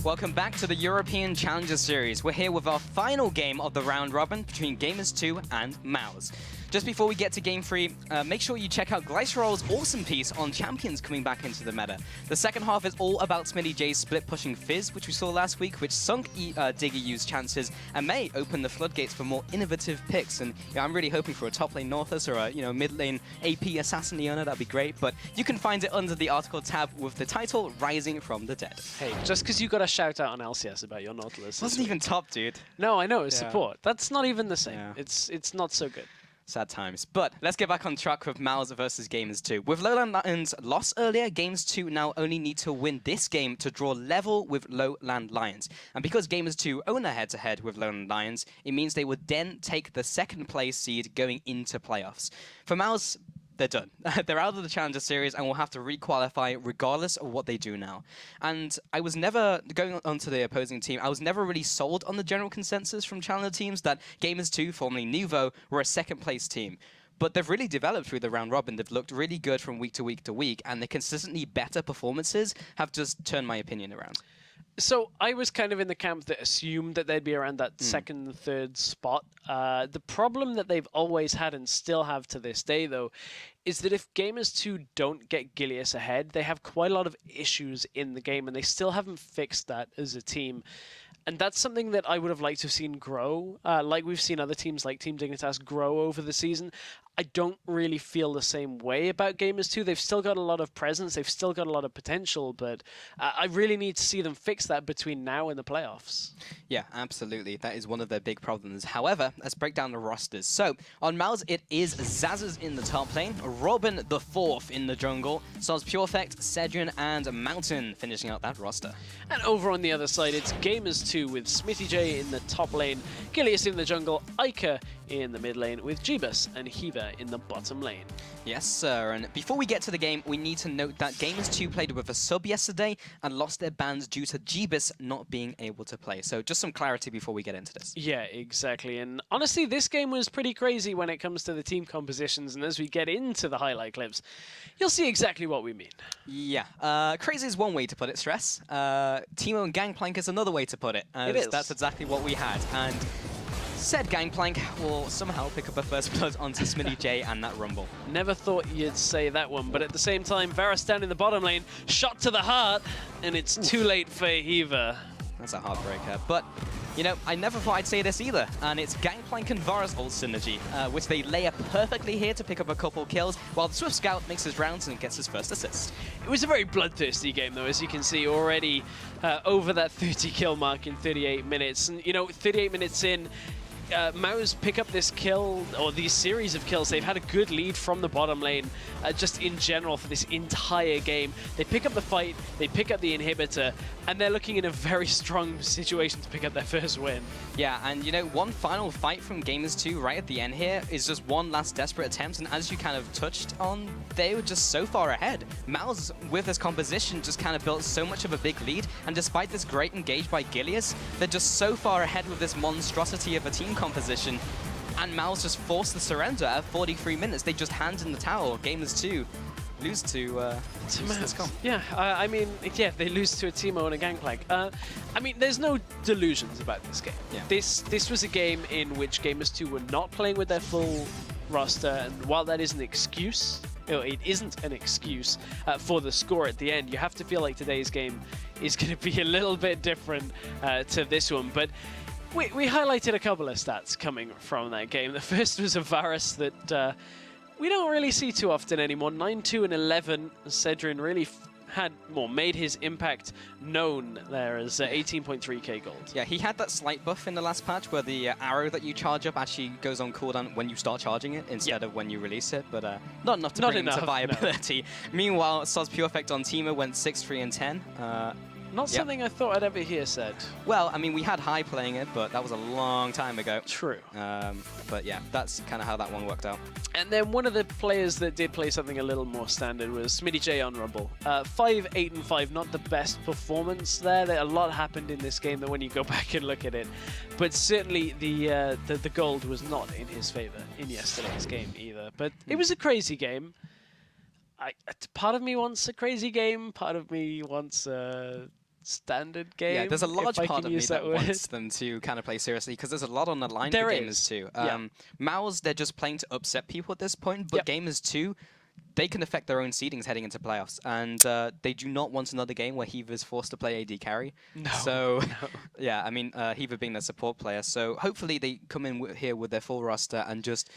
Welcome back to the European Challenger Series. We're here with our final game of the round robin between Gamers2 and Mouse. Just before we get to Game 3, make sure you check out Glycerol's awesome piece on champions coming back into the meta. The second half is all about Smitty J's split pushing Fizz, which we saw last week, which sunk Diggy U's chances and may open the floodgates for more innovative picks. And I'm really hoping for a top lane Northus or a mid lane AP Assassin Leona. That'd be great. But you can find it under the article tab with the title Rising from the Dead. Hey, just because you got a shout out on LCS about your Nautilus. Wasn't even top, dude. No, I know, it's support. That's not even the same. Yeah. It's not so good. Sad times. But let's get back on track with Mouse versus Gamers2. With Lowland Lions lost earlier, Gamers2 now only need to win this game to draw level with Lowland Lions. And because Gamers2 own a head-to-head with Lowland Lions, it means they would then take the second place seed going into playoffs. For Mouse, they're done. They're out of the Challenger Series and will have to re-qualify regardless of what they do now. And I was never, going on to the opposing team, I was never really sold on the general consensus from Challenger teams that Gamers2, formerly Nuvo, were a second place team. But they've really developed through the round robin. They've looked really good from week to week to week, and their consistently better performances have just turned my opinion around. So I was kind of in the camp that assumed that they'd be around that second, third spot. The problem that they've always had and still have to this day, though, is that if Gamers2 don't get Gilius ahead, they have quite a lot of issues in the game, and they still haven't fixed that as a team. And that's something that I would have liked to have seen grow, like we've seen other teams like Team Dignitas grow over the season. I don't really feel the same way about Gamers2. They've still got a lot of presence, they've still got a lot of potential, but I really need to see them fix that between now and the playoffs. Yeah, absolutely. That is one of their big problems. However, let's break down the rosters. So, on Mouse, it is Zazas in the top lane, Robin the 4th in the jungle, Soz Purefect, Cedrian, and Mountain finishing out that roster. And over on the other side, it's Gamers2 with Smitty J in the top lane, Gilius in the jungle, Ica in the mid lane with Jeebus and Hiva in the bottom lane. Yes, sir. And before we get to the game, we need to note that Gamers2 played with a sub yesterday and lost their bans due to Jeebus not being able to play. So just some clarity before we get into this. Yeah, exactly. And honestly, this game was pretty crazy when it comes to the team compositions. And as we get into the highlight clips, you'll see exactly what we mean. Yeah. Crazy is one way to put it, Stress. Teemo and Gangplank is another way to put it. It is. That's exactly what we had. And said Gangplank will somehow pick up a first blood onto Smitty J and that Rumble. Never thought you'd say that one, but at the same time, Varus down in the bottom lane, shot to the heart, and it's too late for Hiva. That's a heartbreaker. But, I never thought I'd say this either, and it's Gangplank and Varus ult synergy, which they layer perfectly here to pick up a couple kills, while the Swift Scout makes his rounds and gets his first assist. It was a very bloodthirsty game, though, as you can see already over that 30 kill mark in 38 minutes. And, 38 minutes in, Mouse pick up this kill, or these series of kills. They've had a good lead from the bottom lane, just in general for this entire game. They pick up the fight, they pick up the inhibitor, and they're looking in a very strong situation to pick up their first win. Yeah, and one final fight from Gamers2 right at the end here is just one last desperate attempt, and as you kind of touched on, they were just so far ahead. Mouse, with this composition, just kind of built so much of a big lead, and despite this great engage by Gilius, they're just so far ahead with this monstrosity of a team composition, and Mouse just forced the surrender at 43 minutes. They just hand in the towel. Gamers2 lose to Mouse. Yeah, they lose to a Teemo and a Gangplank. There's no delusions about this game. Yeah. This was a game in which Gamers2 were not playing with their full roster, and while that is an excuse, it isn't an excuse for the score at the end. You have to feel like today's game is going to be a little bit different to this one, but we highlighted a couple of stats coming from that game. The first was a Varus that we don't really see too often anymore. 9-2 and 11. Cedrian really made his impact known there as 18.3k gold. Yeah, he had that slight buff in the last patch where the arrow that you charge up actually goes on cooldown when you start charging it instead of when you release it, but not enough to bring him to viability. No. Meanwhile, Soz Purefect on Teemo went 6-3 and 10. Not something I thought I'd ever hear said. Well, we had High playing it, but that was a long time ago. True. But yeah, that's kind of how that one worked out. And then one of the players that did play something a little more standard was Smitty J on Rumble. 5, 8, and 5, not the best performance there. A lot happened in this game that when you go back and look at it. But certainly the gold was not in his favor in yesterday's game either. But it was a crazy game. Part of me wants a crazy game. Part of me wants standard game. Yeah, there's a large if I part can of me use that word. wants them to kind of play seriously because there's a lot on the line There for is. Gamers 2. Yeah. Mouse, they're just playing to upset people at this point, but Yep. Gamers 2, they can affect their own seedings heading into playoffs, and they do not want another game where Heaver is forced to play AD carry. No. So, no. yeah, I mean, Heaver being their support player, so hopefully they come in here with their full roster and just,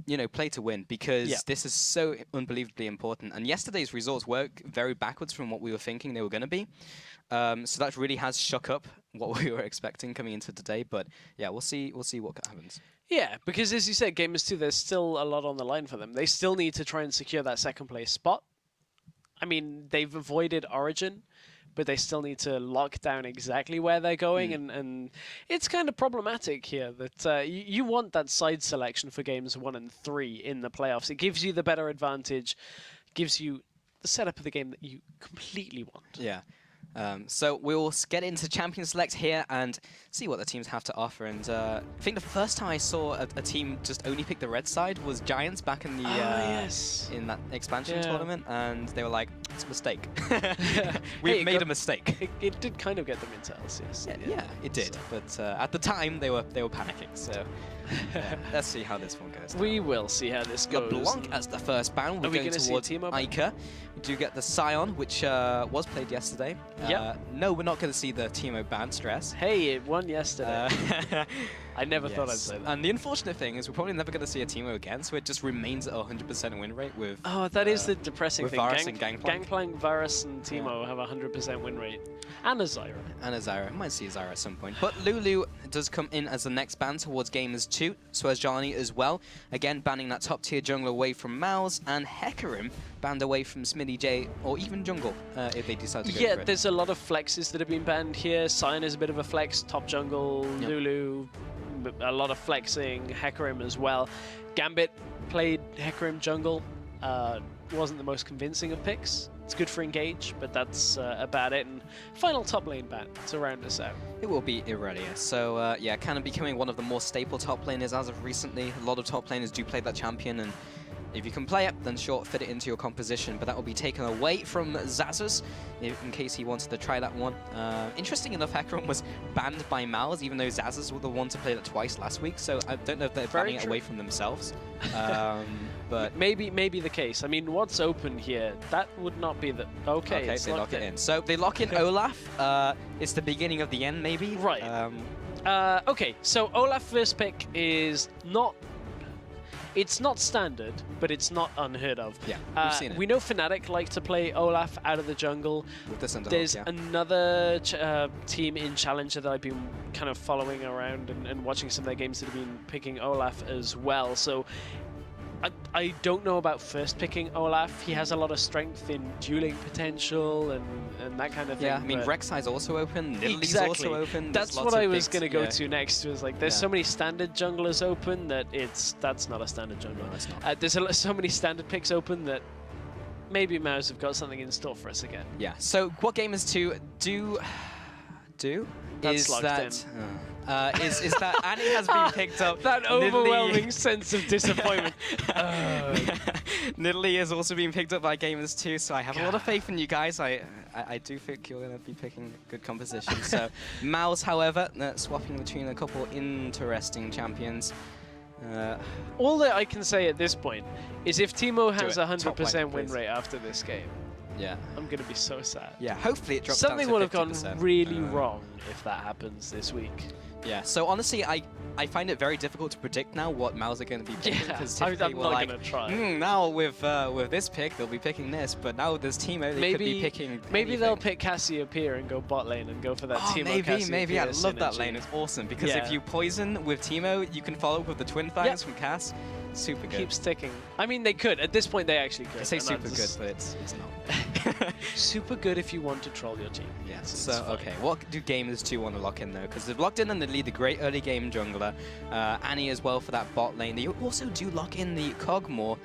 you know, play to win, because this is so unbelievably important. And yesterday's results were very backwards from what we were thinking they were going to be. So that really has shook up what we were expecting coming into today. But yeah, we'll see what happens. Yeah, because as you said, Gamers 2, there's still a lot on the line for them. They still need to try and secure that second place spot. I mean, they've avoided Origin, but they still need to lock down exactly where they're going, and it's kind of problematic here that you want that side selection for games 1 and 3 in the playoffs. It gives you the better advantage, gives you the setup of the game that you completely want. Yeah. So we'll get into Champion Select here and see what the teams have to offer. And I think the first time I saw a team just only pick the red side was Giants back in the in that expansion tournament, and they were like, "It's a mistake. We've made a mistake." It did kind of get them into LCS. Yeah, it did. So. But at the time, they were panicking. So let's see how this one goes. We will see how this goes. LeBlanc as the first ban. We're going towards Ica. We do get the Scion, which was played yesterday. No, we're not going to see the Teemo ban, stress. Hey, it won yesterday. I never thought I'd say that. And the unfortunate thing is we're probably never going to see a Teemo again, so it just remains at a 100% win rate with... Oh, that is the depressing thing. Varus and Gangplank. Gangplank, Varus, and Teemo have a 100% win rate. And a Zyra. And a Zyra. Might see a Zyra at some point. But Lulu does come in as the next ban towards Gamers 2, so as Johnny as well. Again, banning that top-tier jungler away from Mouse, and Hecarim banned away from Smitty J, or even jungle, if they decide to go for it. Yeah, there's a lot of flexes that have been banned here. Sion is a bit of a flex, top jungle, Lulu, a lot of flexing, Hecarim as well. Gambit played Hecarim jungle, wasn't the most convincing of picks. It's good for engage, but that's about it. And final top lane ban to round us out. It will be Irelia. So yeah, kind of becoming one of the more staple top laners as of recently. A lot of top laners do play that champion, and if you can play it, then sure, fit it into your composition, but that will be taken away from Zazuz, in case he wanted to try that one. Interesting enough, Hecarim was banned by Malz, even though Zazuz were the one to play that twice last week, so I don't know if they're banning it away from themselves. But maybe the case. I mean, what's open here? That would not be the... Okay, they lock it in. So they lock in Olaf. It's the beginning of the end, maybe? Right. Okay, so Olaf first pick is not... It's not standard, but it's not unheard of. Yeah, we've seen it. We know Fnatic like to play Olaf out of the jungle. With the There's another team in Challenger that I've been kind of following around and watching some of their games that have been picking Olaf as well. So I don't know about first picking Olaf. He has a lot of strength in dueling potential and that kind of thing. Yeah, I mean, Rek'Sai's also open, Nidalee's also open. That's what I was going to go to next. Was like, there's so many standard junglers open that that's not a standard jungler. No, it's not. There's so many standard picks open that maybe Mouse have got something in store for us again. Yeah, so what Gamers2 do That's is that Annie has been picked up. That overwhelming sense of disappointment. Nidalee has also been picked up by Gamers2, so I have a lot of faith in you guys. I do think you're going to be picking good composition. So Mouse, however, swapping between a couple interesting champions. All that I can say at this point is if Teemo has a 100% win rate after this game, I'm going to be so sad. Yeah, hopefully it drops Something down to would have 50%. gone really wrong if that happens this week. Yeah, so honestly, I find it very difficult to predict now what Mouse are going to be picking. Yeah, I'm not going to try. Now with this pick, they'll be picking this, but now with this Teemo, they could be picking Maybe they'll pick Cassiopeia and go bot lane and go for that Teemo Maybe. I love synergy. that lane. It's awesome, because if you poison with Teemo, you can follow up with the Twin Fangs from Cass. Super good. Keeps ticking. I mean, they could. At this point, they actually could. I say super good, but it's not. Super good if you want to troll your team. Yeah, so, okay. What do Gamers2 want to lock in, though? Because they've locked in and they lead the great early game jungler. Annie as well for that bot lane. They also do lock in the Cogmore.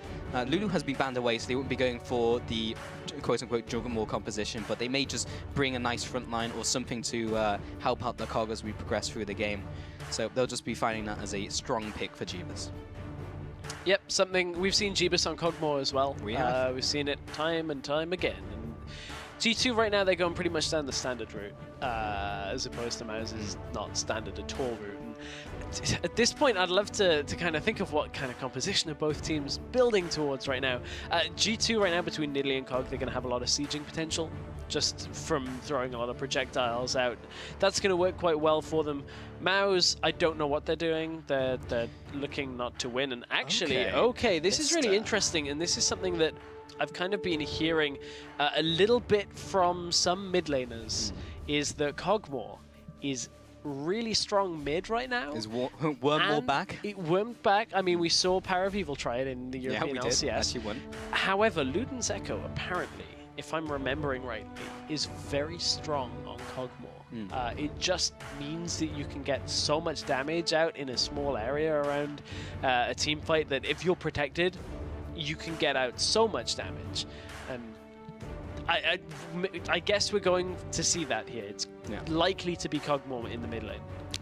Lulu has been banned away, so they won't be going for the quote-unquote Juggermore composition, but they may just bring a nice front line or something to help out the Cog as we progress through the game. So they'll just be finding that as a strong pick for Jeebus. Yep, something we've seen Jeebus on Cogmore as well. We have. We've seen it time and time again. And G2 right now, they're going pretty much down the standard route, as opposed to Mouse's not standard at all route. And at this point, I'd love to kind of think of what kind of composition are both teams building towards right now. G2 right now, between Nidalee and Cog, they're going to have a lot of sieging potential, just from throwing a lot of projectiles out. That's going to work quite well for them. Mouse, I don't know what they're doing. They're looking not to win. And actually, okay, this is really interesting, and this is something that I've kind of been hearing a little bit from some mid laners, is that Cogmore is really strong mid right now. Is Wormhole back? It wormed back. I mean, we saw Power of Evil try it in the European LCS. Did. Actually won. However, Luden's Echo apparently, if I'm remembering rightly, is very strong on Cogmore. It just means that you can get so much damage out in a small area around a team fight that if you're protected, you can get out so much damage. And I guess we're going to see that here. It's likely to be Cogmore in the mid lane.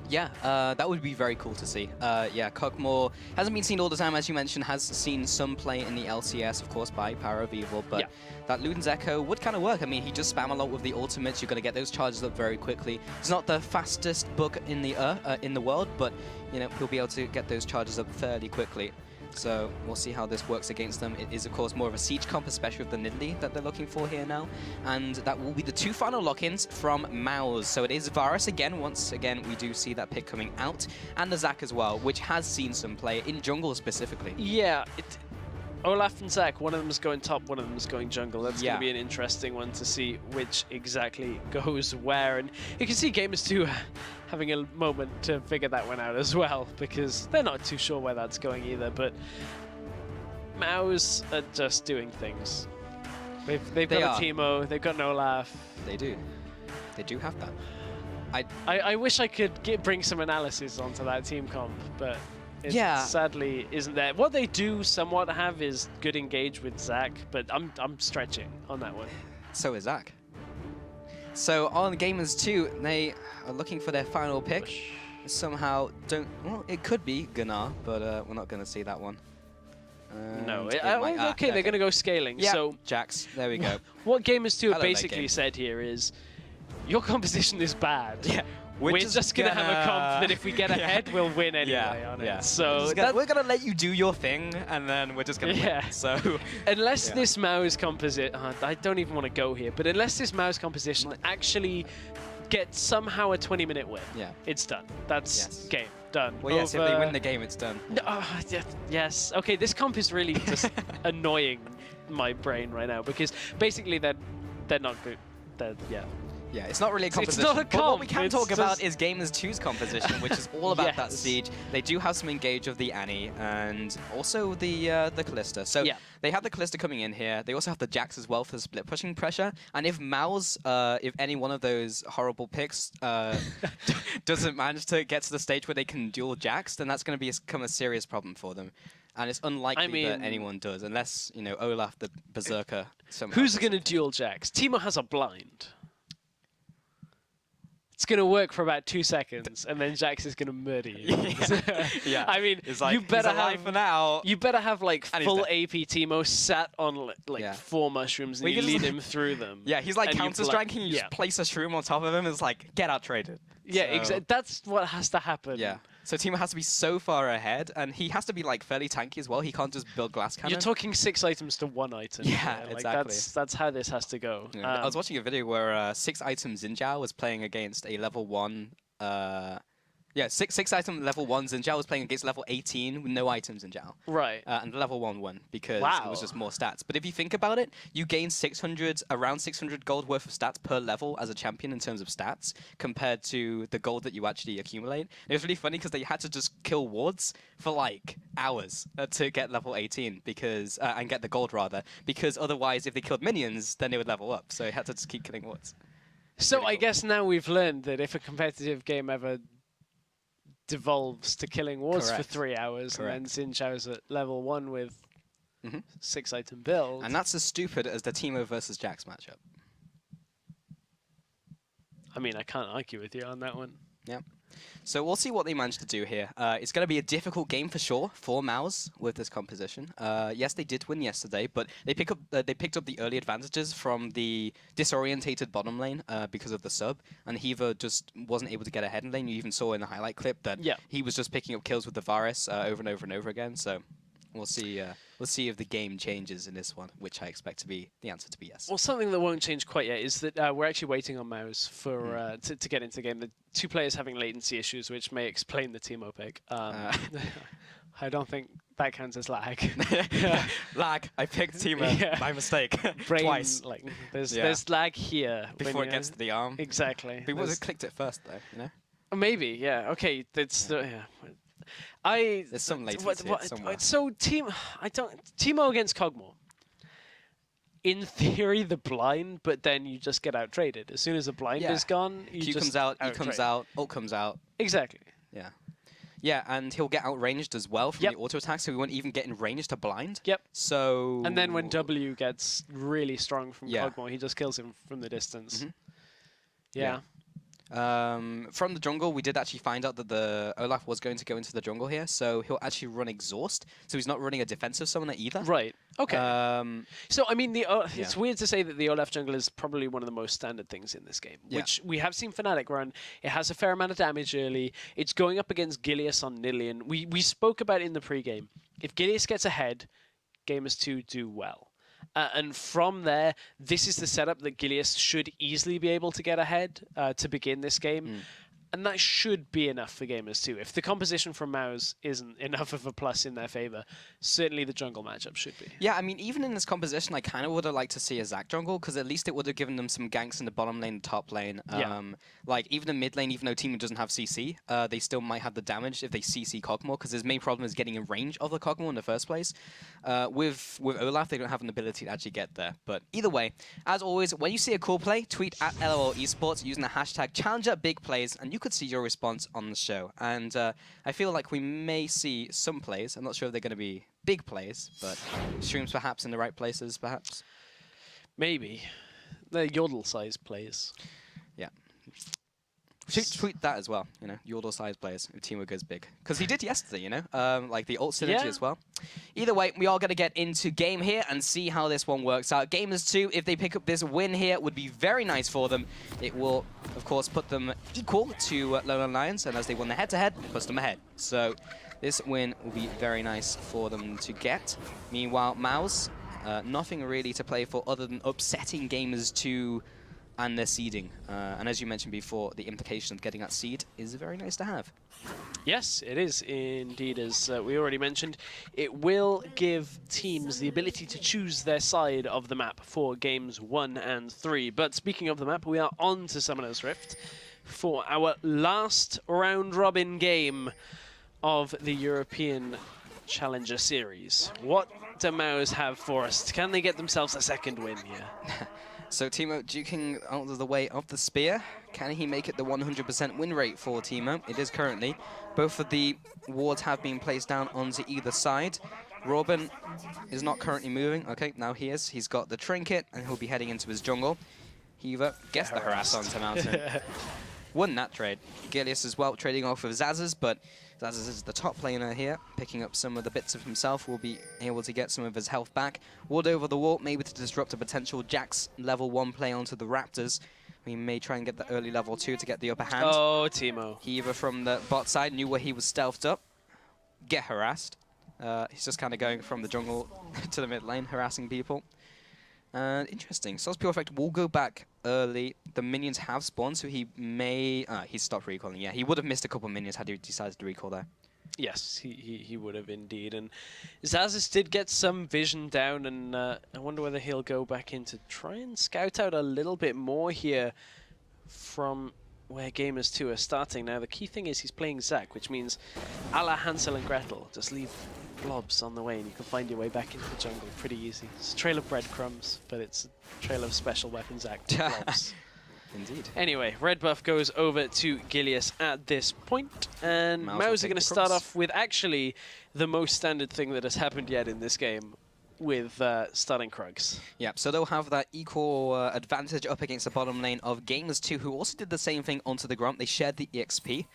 Yeah, that would be very cool to see. Yeah, Cogmore hasn't been seen all the time, as you mentioned, has seen some play in the LCS, of course, by Power of Evil, but that Luden's Echo would kind of work. I mean, he just spam a lot with the ultimates. You're going to get those charges up very quickly. It's not the fastest book in the world, but you know, he'll be able to get those charges up fairly quickly. So we'll see how this works against them. It is, of course, more of a siege comp, especially with the Nidalee that they're looking for here now. And that will be the two final lock-ins from Mouse. So it is Varus again. Once again, we do see that pick coming out. And the Zac as well, which has seen some play in jungle specifically. Yeah. Olaf and Zac, one of them is going top, one of them is going jungle. That's going to be an interesting one to see which exactly goes where. And you can see Gamers2 having a moment to figure that one out as well, because they're not too sure where that's going either. But Mouse are just doing things. They've got a Teemo, they've got an Olaf. They do. They do have that. I wish I could bring some analysis onto that team comp, but it sadly isn't there. What they do somewhat have is good engage with Zac, but I'm stretching on that one. So is Zac. So on Gamers2, they are looking for their final pick. Somehow don't. Well, it could be Gunnar, but we're not going to see that one. No. Okay, they're going to go scaling. Yeah. So Jax. There we go. What Gamers2 have basically said here is, your composition is bad. Yeah. We're just going to have a comp that if we get ahead, we'll win anyway on it. So we're going to let you do your thing, and then we're just going to win. So unless this Mouse composition, I don't even want to go here, but unless this Mouse composition actually gets somehow a 20-minute win, it's done. That's game. Done. Well, yes, if they win the game, it's done. No, yes. Okay, this comp is really just annoying my brain right now, because basically they're not good. Yeah, it's not really a composition. It's not a comp. But what we can talk about is Gamers2's composition, which is all about that siege. They do have some engage of the Annie and also the Kalista. So they have the Kalista coming in here. They also have the Jax as well for the split pushing pressure. And if Mouse, if any one of those horrible picks doesn't manage to get to the stage where they can duel Jax, then that's going to become a serious problem for them. And it's unlikely that anyone does, unless, you know, Olaf the Berserker somehow. Who's going to duel Jax? Teemo has a blind. It's going to work for about 2 seconds, and then Jax is going to murder you. I mean, you better have for now. You better have like full AP Teemo sat on like 4 mushrooms, and you lead him through them. Yeah, he's like counter striking. You just place a shroom on top of him. It's like get out traded. Yeah, exactly. That's what has to happen. Yeah. So Teemo has to be so far ahead, and he has to be like fairly tanky as well. He can't just build glass cannon. You're talking 6 items to 1 item. Yeah, like exactly. That's how this has to go. Yeah, I was watching a video where 6 item Xin Zhao was playing against a level 1. Yeah, 6 item level 1 Xin Zhao was playing against level 18 with no items Xin Zhao. Right. And the level 1 won because it was just more stats. But if you think about it, you gain around 600 gold worth of stats per level as a champion in terms of stats compared to the gold that you actually accumulate. And it was really funny because they had to just kill wards for like hours to get level 18 because and get the gold rather, because otherwise if they killed minions then they would level up. So they had to just keep killing wards. So really I guess now we've learned that if a competitive game ever devolves to killing wards for 3 hours, and then Xin Zhao's at level 1 with 6 item build. And that's as stupid as the Teemo versus Jax matchup. I mean, I can't argue with you on that one. Yeah. So we'll see what they manage to do here. It's going to be a difficult game for sure for Mouse with this composition. Yes, they did win yesterday, but they picked up the early advantages from the disorientated bottom lane because of the sub, and Heaver just wasn't able to get ahead in lane. You even saw in the highlight clip that he was just picking up kills with the Varus over and over and over again. So we'll see. We'll see if the game changes in this one, which I expect to be the answer to be yes. Well, something that won't change quite yet is that we're actually waiting on Mouse for to get into the game. The two players having latency issues, which may explain the Teemo pick. I don't think that counts as lag. Lag. I picked Teemo by mistake twice. Like, there's lag here before it gets to the arm. Exactly. He would have clicked it first, though. You know. Maybe. Yeah. Okay. That's There's some latency somewhere. So Teemo against Kog'Maw. In theory, the blind, but then you just get out traded. As soon as the blind is gone, you Q just comes out, E comes out, ult comes out. Exactly. Yeah. Yeah, and he'll get outranged as well from the auto attack, so he won't even get in range to blind. Yep. So. And then when W gets really strong from Kog'Maw, he just kills him from the distance. Yeah. From the jungle, we did actually find out that the Olaf was going to go into the jungle here, so he'll actually run Exhaust, so he's not running a defensive summoner either. Right. Okay. So, I mean, it's weird to say that the Olaf jungle is probably one of the most standard things in this game, which we have seen Fnatic run. It has a fair amount of damage early. It's going up against Gilius on Nillion. We spoke about it in the pregame. If Gilius gets ahead, Gamers2 do well. And from there, this is the setup that Gilius should easily be able to get ahead to begin this game. And that should be enough for Gamers2. If the composition from Mouse isn't enough of a plus in their favor, certainly the jungle matchup should be. Yeah, I mean, even in this composition, I kind of would have liked to see a Zac jungle, because at least it would have given them some ganks in the bottom lane and top lane. Like, even in mid lane, even though Teemo doesn't have CC, they still might have the damage if they CC Kog'Maw, because his main problem is getting in range of the Kog'Maw in the first place. With Olaf, they don't have an ability to actually get there. But either way, as always, when you see a cool play, tweet at LOL Esports using the hashtag #ChallengerBigPlays, and you could see your response on the show. And I feel like we may see some plays. I'm not sure if they're going to be big plays, but streams perhaps in the right places, perhaps. Maybe. They're yodel-sized plays. Yeah. Tweet that as well, you know, yodel-sized players if Teemo goes big. Because he did yesterday, you know, like the ult synergy as well. Either way, we are going to get into game here and see how this one works out. Gamers2, if they pick up this win here, would be very nice for them. It will, of course, put them equal to Lowland Lions, and as they won the head-to-head, it puts them ahead. So this win will be very nice for them to get. Meanwhile, Mouse, nothing really to play for other than upsetting Gamers2 and their seeding. And as you mentioned before, the implication of getting that seed is very nice to have. Yes, it is indeed. As we already mentioned, it will give teams the ability to choose their side of the map for games 1 and 3. But speaking of the map, we are on to Summoner's Rift for our last round-robin game of the European Challenger Series. What do Mouse have for us? Can they get themselves a second win here? So Teemo duking out of the way of the spear. Can he make it the 100% win rate for Teemo? It is currently. Both of the wards have been placed down onto either side. Robin is not currently moving. Okay, now he is. He's got the trinket, and he'll be heading into his jungle. Heaver gets the harass onto Mountain. Won that trade. Gilius as well, trading off with Zazas, but Zazas is the top laner here, picking up some of the bits of himself, will be able to get some of his health back. Ward over the wall, maybe to disrupt a potential Jax level 1 play onto the Raptors. We may try and get the early level 2 to get the upper hand. Oh, Teemo. Heaver from the bot side knew where he was stealthed up. Get harassed. He's just kind of going from the jungle to the mid lane, harassing people. Interesting. Sauce Pure Effect will go back early. The minions have spawned, so he may... he stopped recalling. Yeah, he would have missed a couple minions had he decided to recall there. Yes, he would have indeed. And Zazas did get some vision down, and I wonder whether he'll go back in to try and scout out a little bit more here from where Gamers2 are starting. Now, the key thing is he's playing Zac, which means a la Hansel and Gretel, just leave blobs on the way and you can find your way back into the jungle pretty easy. It's a trail of breadcrumbs, but it's a trail of special weapons act blobs. Indeed. Anyway, red buff goes over to Gilius at this point, and Mouse are going to start off with actually the most standard thing that has happened yet in this game, with starting Krugs. Yeah, so they'll have that equal advantage up against the bottom lane of Gamers2, who also did the same thing onto the Grump. They shared the EXP.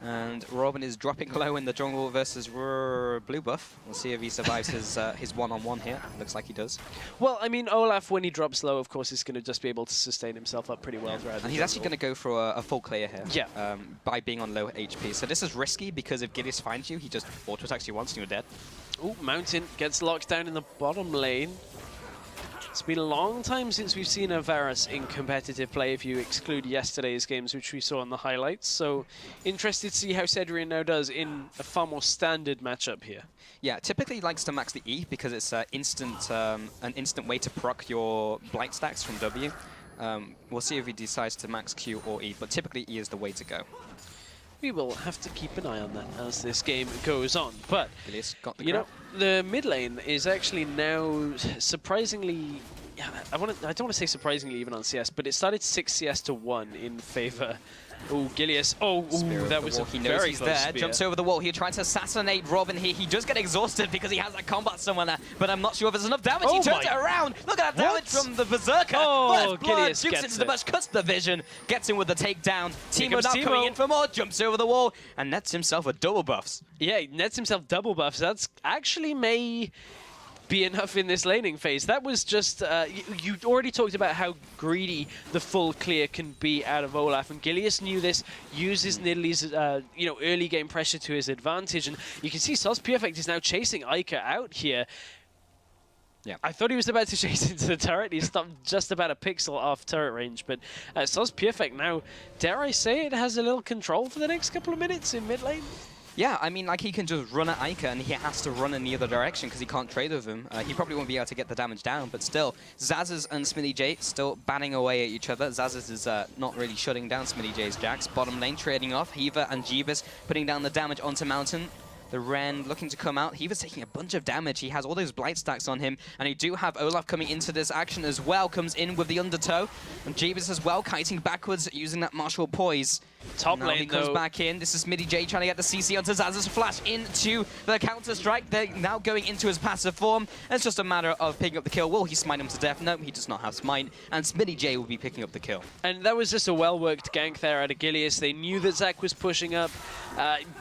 And Robin is dropping low in the jungle versus blue buff. We'll see if he survives his one-on-one here. Looks like he does. Well, I mean, Olaf, when he drops low, of course, is going to just be able to sustain himself up pretty well. And he's actually going to go for a full clear here. Yeah. By being on low HP. So this is risky because if Gideus finds you, he just auto-attacks you once and you're dead. Ooh, Mountain gets locked down in the bottom lane. It's been a long time since we've seen a Varus in competitive play, if you exclude yesterday's games, which we saw in the highlights. So, interested to see how Cedrian now does in a far more standard matchup here. Yeah, typically he likes to max the E because it's an instant way to proc your blight stacks from W. We'll see if he decides to max Q or E, but typically E is the way to go. We will have to keep an eye on that as this game goes on. But, Got the you know, the mid lane is actually now surprisingly... Yeah, I don't want to say surprisingly even on CS, but it started 6 CS to 1 in favor. Oh, Gilius. Oh, that was a he very knows he's close there. spear. Jumps over the wall. He tries to assassinate Robin here. He does get exhausted because he has that combat someone there, but I'm not sure if there's enough damage. He turns it around. Look at that damage from the Berserker. Oh, First blood. Gilius Jukes gets into the bush, cuts the vision, gets him with the takedown. Teemo now Teemo. coming in for more. Jumps over the wall and nets himself a double buffs. Yeah, he nets himself double buffs. That's actually may be enough in this laning phase. That was just, you already talked about how greedy the full clear can be out of Olaf, and Gilius knew this, uses Nidalee's, early game pressure to his advantage, and you can see Sos Perfect is now chasing Ica out here. Yeah. I thought he was about to chase into the turret. He stopped just about a pixel off turret range, but Sos Perfect now, dare I say it, has a little control for the next couple of minutes in mid lane. Yeah, I mean, like, he can just run at Ica and he has to run in the other direction because he can't trade with him. He probably won't be able to get the damage down, but still, Zazz and Smitty J still batting away at each other. Zazz is not really shutting down Smitty J's jacks. Bottom lane trading off. Hiva and Jeebus putting down the damage onto Mountain. The Ren looking to come out. Hiva's taking a bunch of damage. He has all those blight stacks on him. And you do have Olaf coming into this action as well. Comes in with the undertow. And Jeebus as well, kiting backwards using that martial poise. Top now lane, he comes though. back in. This is Smitty J trying to get the CC onto Zazz's flash into the counter-strike. They're now going into his passive form. And it's just a matter of picking up the kill. Will he smite him to death? No, he does not have smite. And Smitty J will be picking up the kill. And that was just a well-worked gank there out of Gilius. They knew that Zac was pushing up.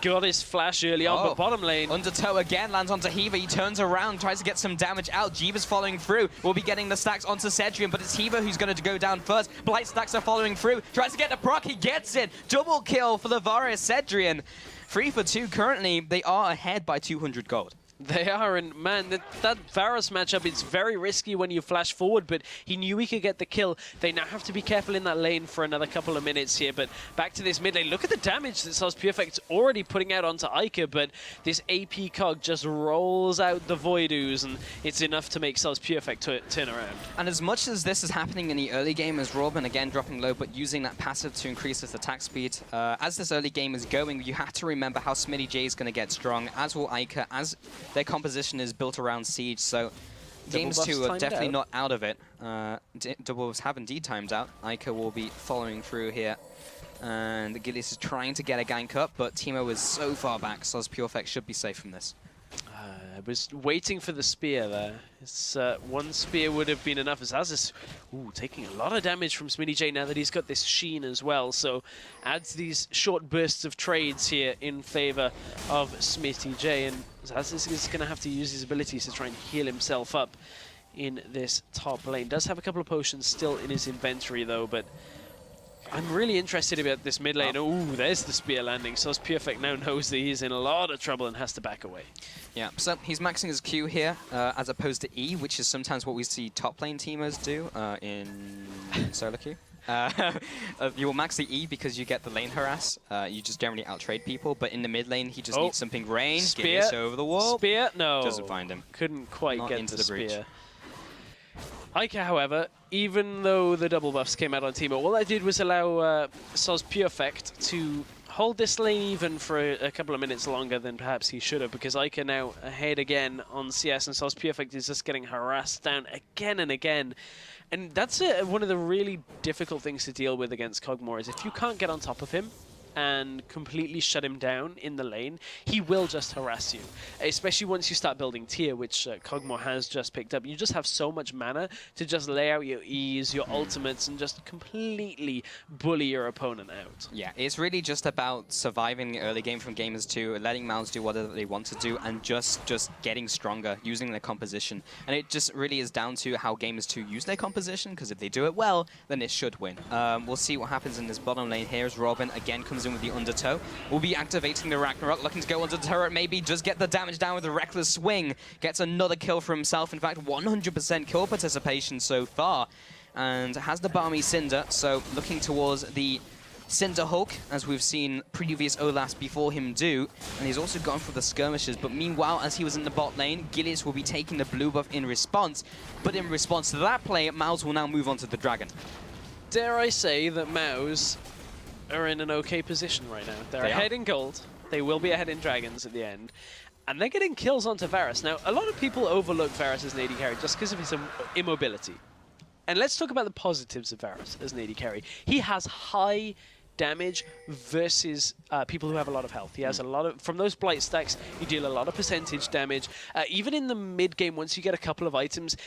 Got his flash early on, but bottom lane... Undertow again, lands onto Hiva. He turns around, tries to get some damage out. Jeebus following through. Will be getting the stacks onto Cedrian, but it's Hiva who's going to go down first. Blight stacks are following through. Tries to get the proc. He gets it. Double kill for the Varus Cedrian. 3 for 2 currently. They are ahead by 200 gold. They are, and man, that Varus matchup is very risky when you flash forward, but he knew he could get the kill. They now have to be careful in that lane for another couple of minutes here, but back to this mid lane. Look at the damage that Sos Perfect's already putting out onto Ica, but this AP cog just rolls out the Void Ooze, and it's enough to make Sos Perfect turn around. And as much as this is happening in the early game, as Robin again dropping low, but using that passive to increase his attack speed, as this early game is going, you have to remember how Smitty J is going to get strong, as will Ica, as their composition is built around Siege, so Gamers2 are definitely not out of it. Double buffs have indeed timed out. Ica will be following through here. And Gilius is trying to get a gank up, but Teemo is so far back, so Perfect should be safe from this. I was waiting for the spear there. It's, one spear would have been enough. As Azis, taking a lot of damage from Smitty J now that he's got this sheen as well. So adds these short bursts of trades here in favor of Smitty J. And Azis is going to have to use his abilities to try and heal himself up in this top lane. Does have a couple of potions still in his inventory though, but I'm really interested about this mid lane. Oh, there's the spear landing. Sos Perfect now knows that he's in a lot of trouble and has to back away. Yeah, so he's maxing his Q here, as opposed to E, which is sometimes what we see top lane teamers do in solo queue. You will max the E because you get the lane harass. You just generally out-trade people, but in the mid lane, he just needs something ranged. Spear. Gilius over the wall. Spear? No. Doesn't find him. Couldn't quite Not get into the the breach. spear. Ica, however, even though the double buffs came out on Teemo, all that did was allow Sos Perfect to hold this lane even for a couple of minutes longer than perhaps he should have, because Ica now ahead again on CS, and Sos Perfect is just getting harassed down again and again. And that's one of the really difficult things to deal with against Cogmore, is if you can't get on top of him, and completely shut him down in the lane, he will just harass you. Especially once you start building tier, which Kog'Maw has just picked up. You just have so much mana to just lay out your E's, your ultimates, and just completely bully your opponent out. Yeah, it's really just about surviving the early game from Gamers 2, letting Mouse do whatever they want to do, and just getting stronger, using their composition. And it just really is down to how Gamers 2 use their composition, because if they do it well, then it should win. We'll see what happens in this bottom lane here as Robin again comes in with the undertow. We'll be activating the Ragnarok, looking to go under the turret, maybe just get the damage down with a reckless swing. Gets another kill for himself. In fact, 100% kill participation so far. And has the Barmy Cinder, so looking towards the Cinder Hulk, as we've seen previous Olafs before him do, and he's also gone for the skirmishes. But meanwhile, as he was in the bot lane, Gillius will be taking the blue buff in response. But in response to that play, Mouse will now move on to the Dragon. Dare I say that Mouse are in an okay position right now. They're ahead in gold. They will be ahead in dragons at the end. And they're getting kills onto Varus. Now, a lot of people overlook Varus as an AD carry just because of his immobility. And let's talk about the positives of Varus as an AD carry. He has high damage versus people who have a lot of health. He has a lot of, from those blight stacks, you deal a lot of percentage damage. Even in the mid game, once you get a couple of items,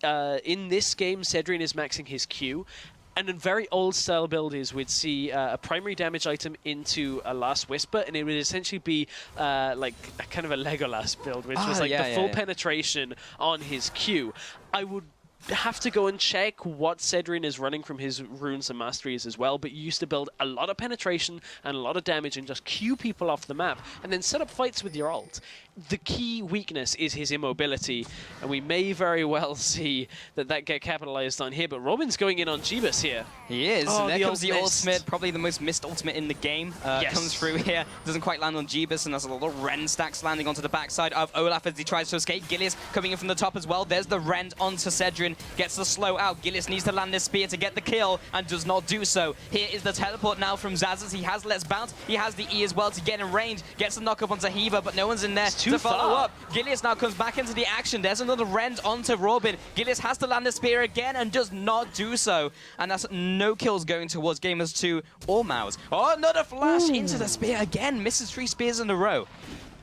in this game, Cedrian is maxing his Q. And in very old style builders, we'd see a primary damage item into a Last Whisper, and it would essentially be like a kind of a Legolas build, which was like the full penetration on his Q. I would have to go and check what Cedrian is running from his runes and masteries as well, but you used to build a lot of penetration and a lot of damage and just queue people off the map and then set up fights with your ult. The key weakness is his immobility, and we may very well see that get capitalized on here, but Robin's going in on Jeebus here. He is, and there comes the ultimate, probably the most missed ultimate in the game. Comes through here, doesn't quite land on Jeebus, and there's a lot of Rend stacks landing onto the backside of Olaf as he tries to escape. Gillius coming in from the top as well. There's the Rend onto Cedrian, gets the slow out. Gillius needs to land this spear to get the kill, and does not do so. Here is the teleport now from Zazas. He has Let's Bounce, he has the E as well to get in range, gets the knock up onto Hiva, but no one's in there to follow up. Gillius now comes back into the action. There's another Rend onto Robin. Gillius has to land the spear again and does not do so. And that's no kills going towards Gamers 2 or Mouse. Oh, another flash into the spear again. Misses 3 spears in a row.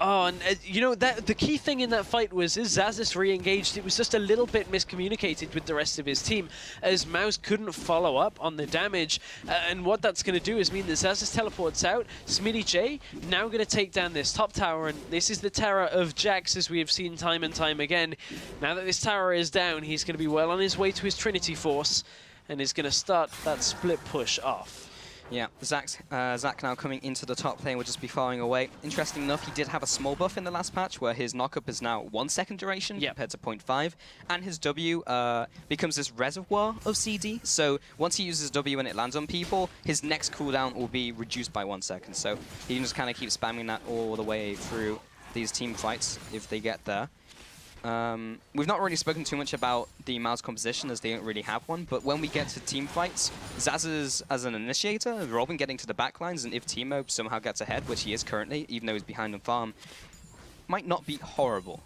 Oh, and you know, the key thing in that fight was as Zazas re-engaged, it was just a little bit miscommunicated with the rest of his team, as Mouse couldn't follow up on the damage. And what that's going to do is mean that Zazas teleports out. Smitty J now going to take down this top tower, and this is the terror of Jax, as we have seen time and time again. Now that this tower is down, he's going to be well on his way to his Trinity Force, and is going to start that split push off. Yeah, Zach now coming into the top lane will just be firing away. Interesting enough, he did have a small buff in the last patch where his knockup is now 1 second duration compared to 0.5, and his W becomes this reservoir of CD. So once he uses W and it lands on people, his next cooldown will be reduced by 1 second. So he can just kind of keep spamming that all the way through these team fights if they get there. We've not really spoken too much about the Mouse composition as they don't really have one, but when we get to team fights, Zaz as an initiator, Robin getting to the backlines, and if Teemo somehow gets ahead, which he is currently, even though he's behind on farm, might not be horrible.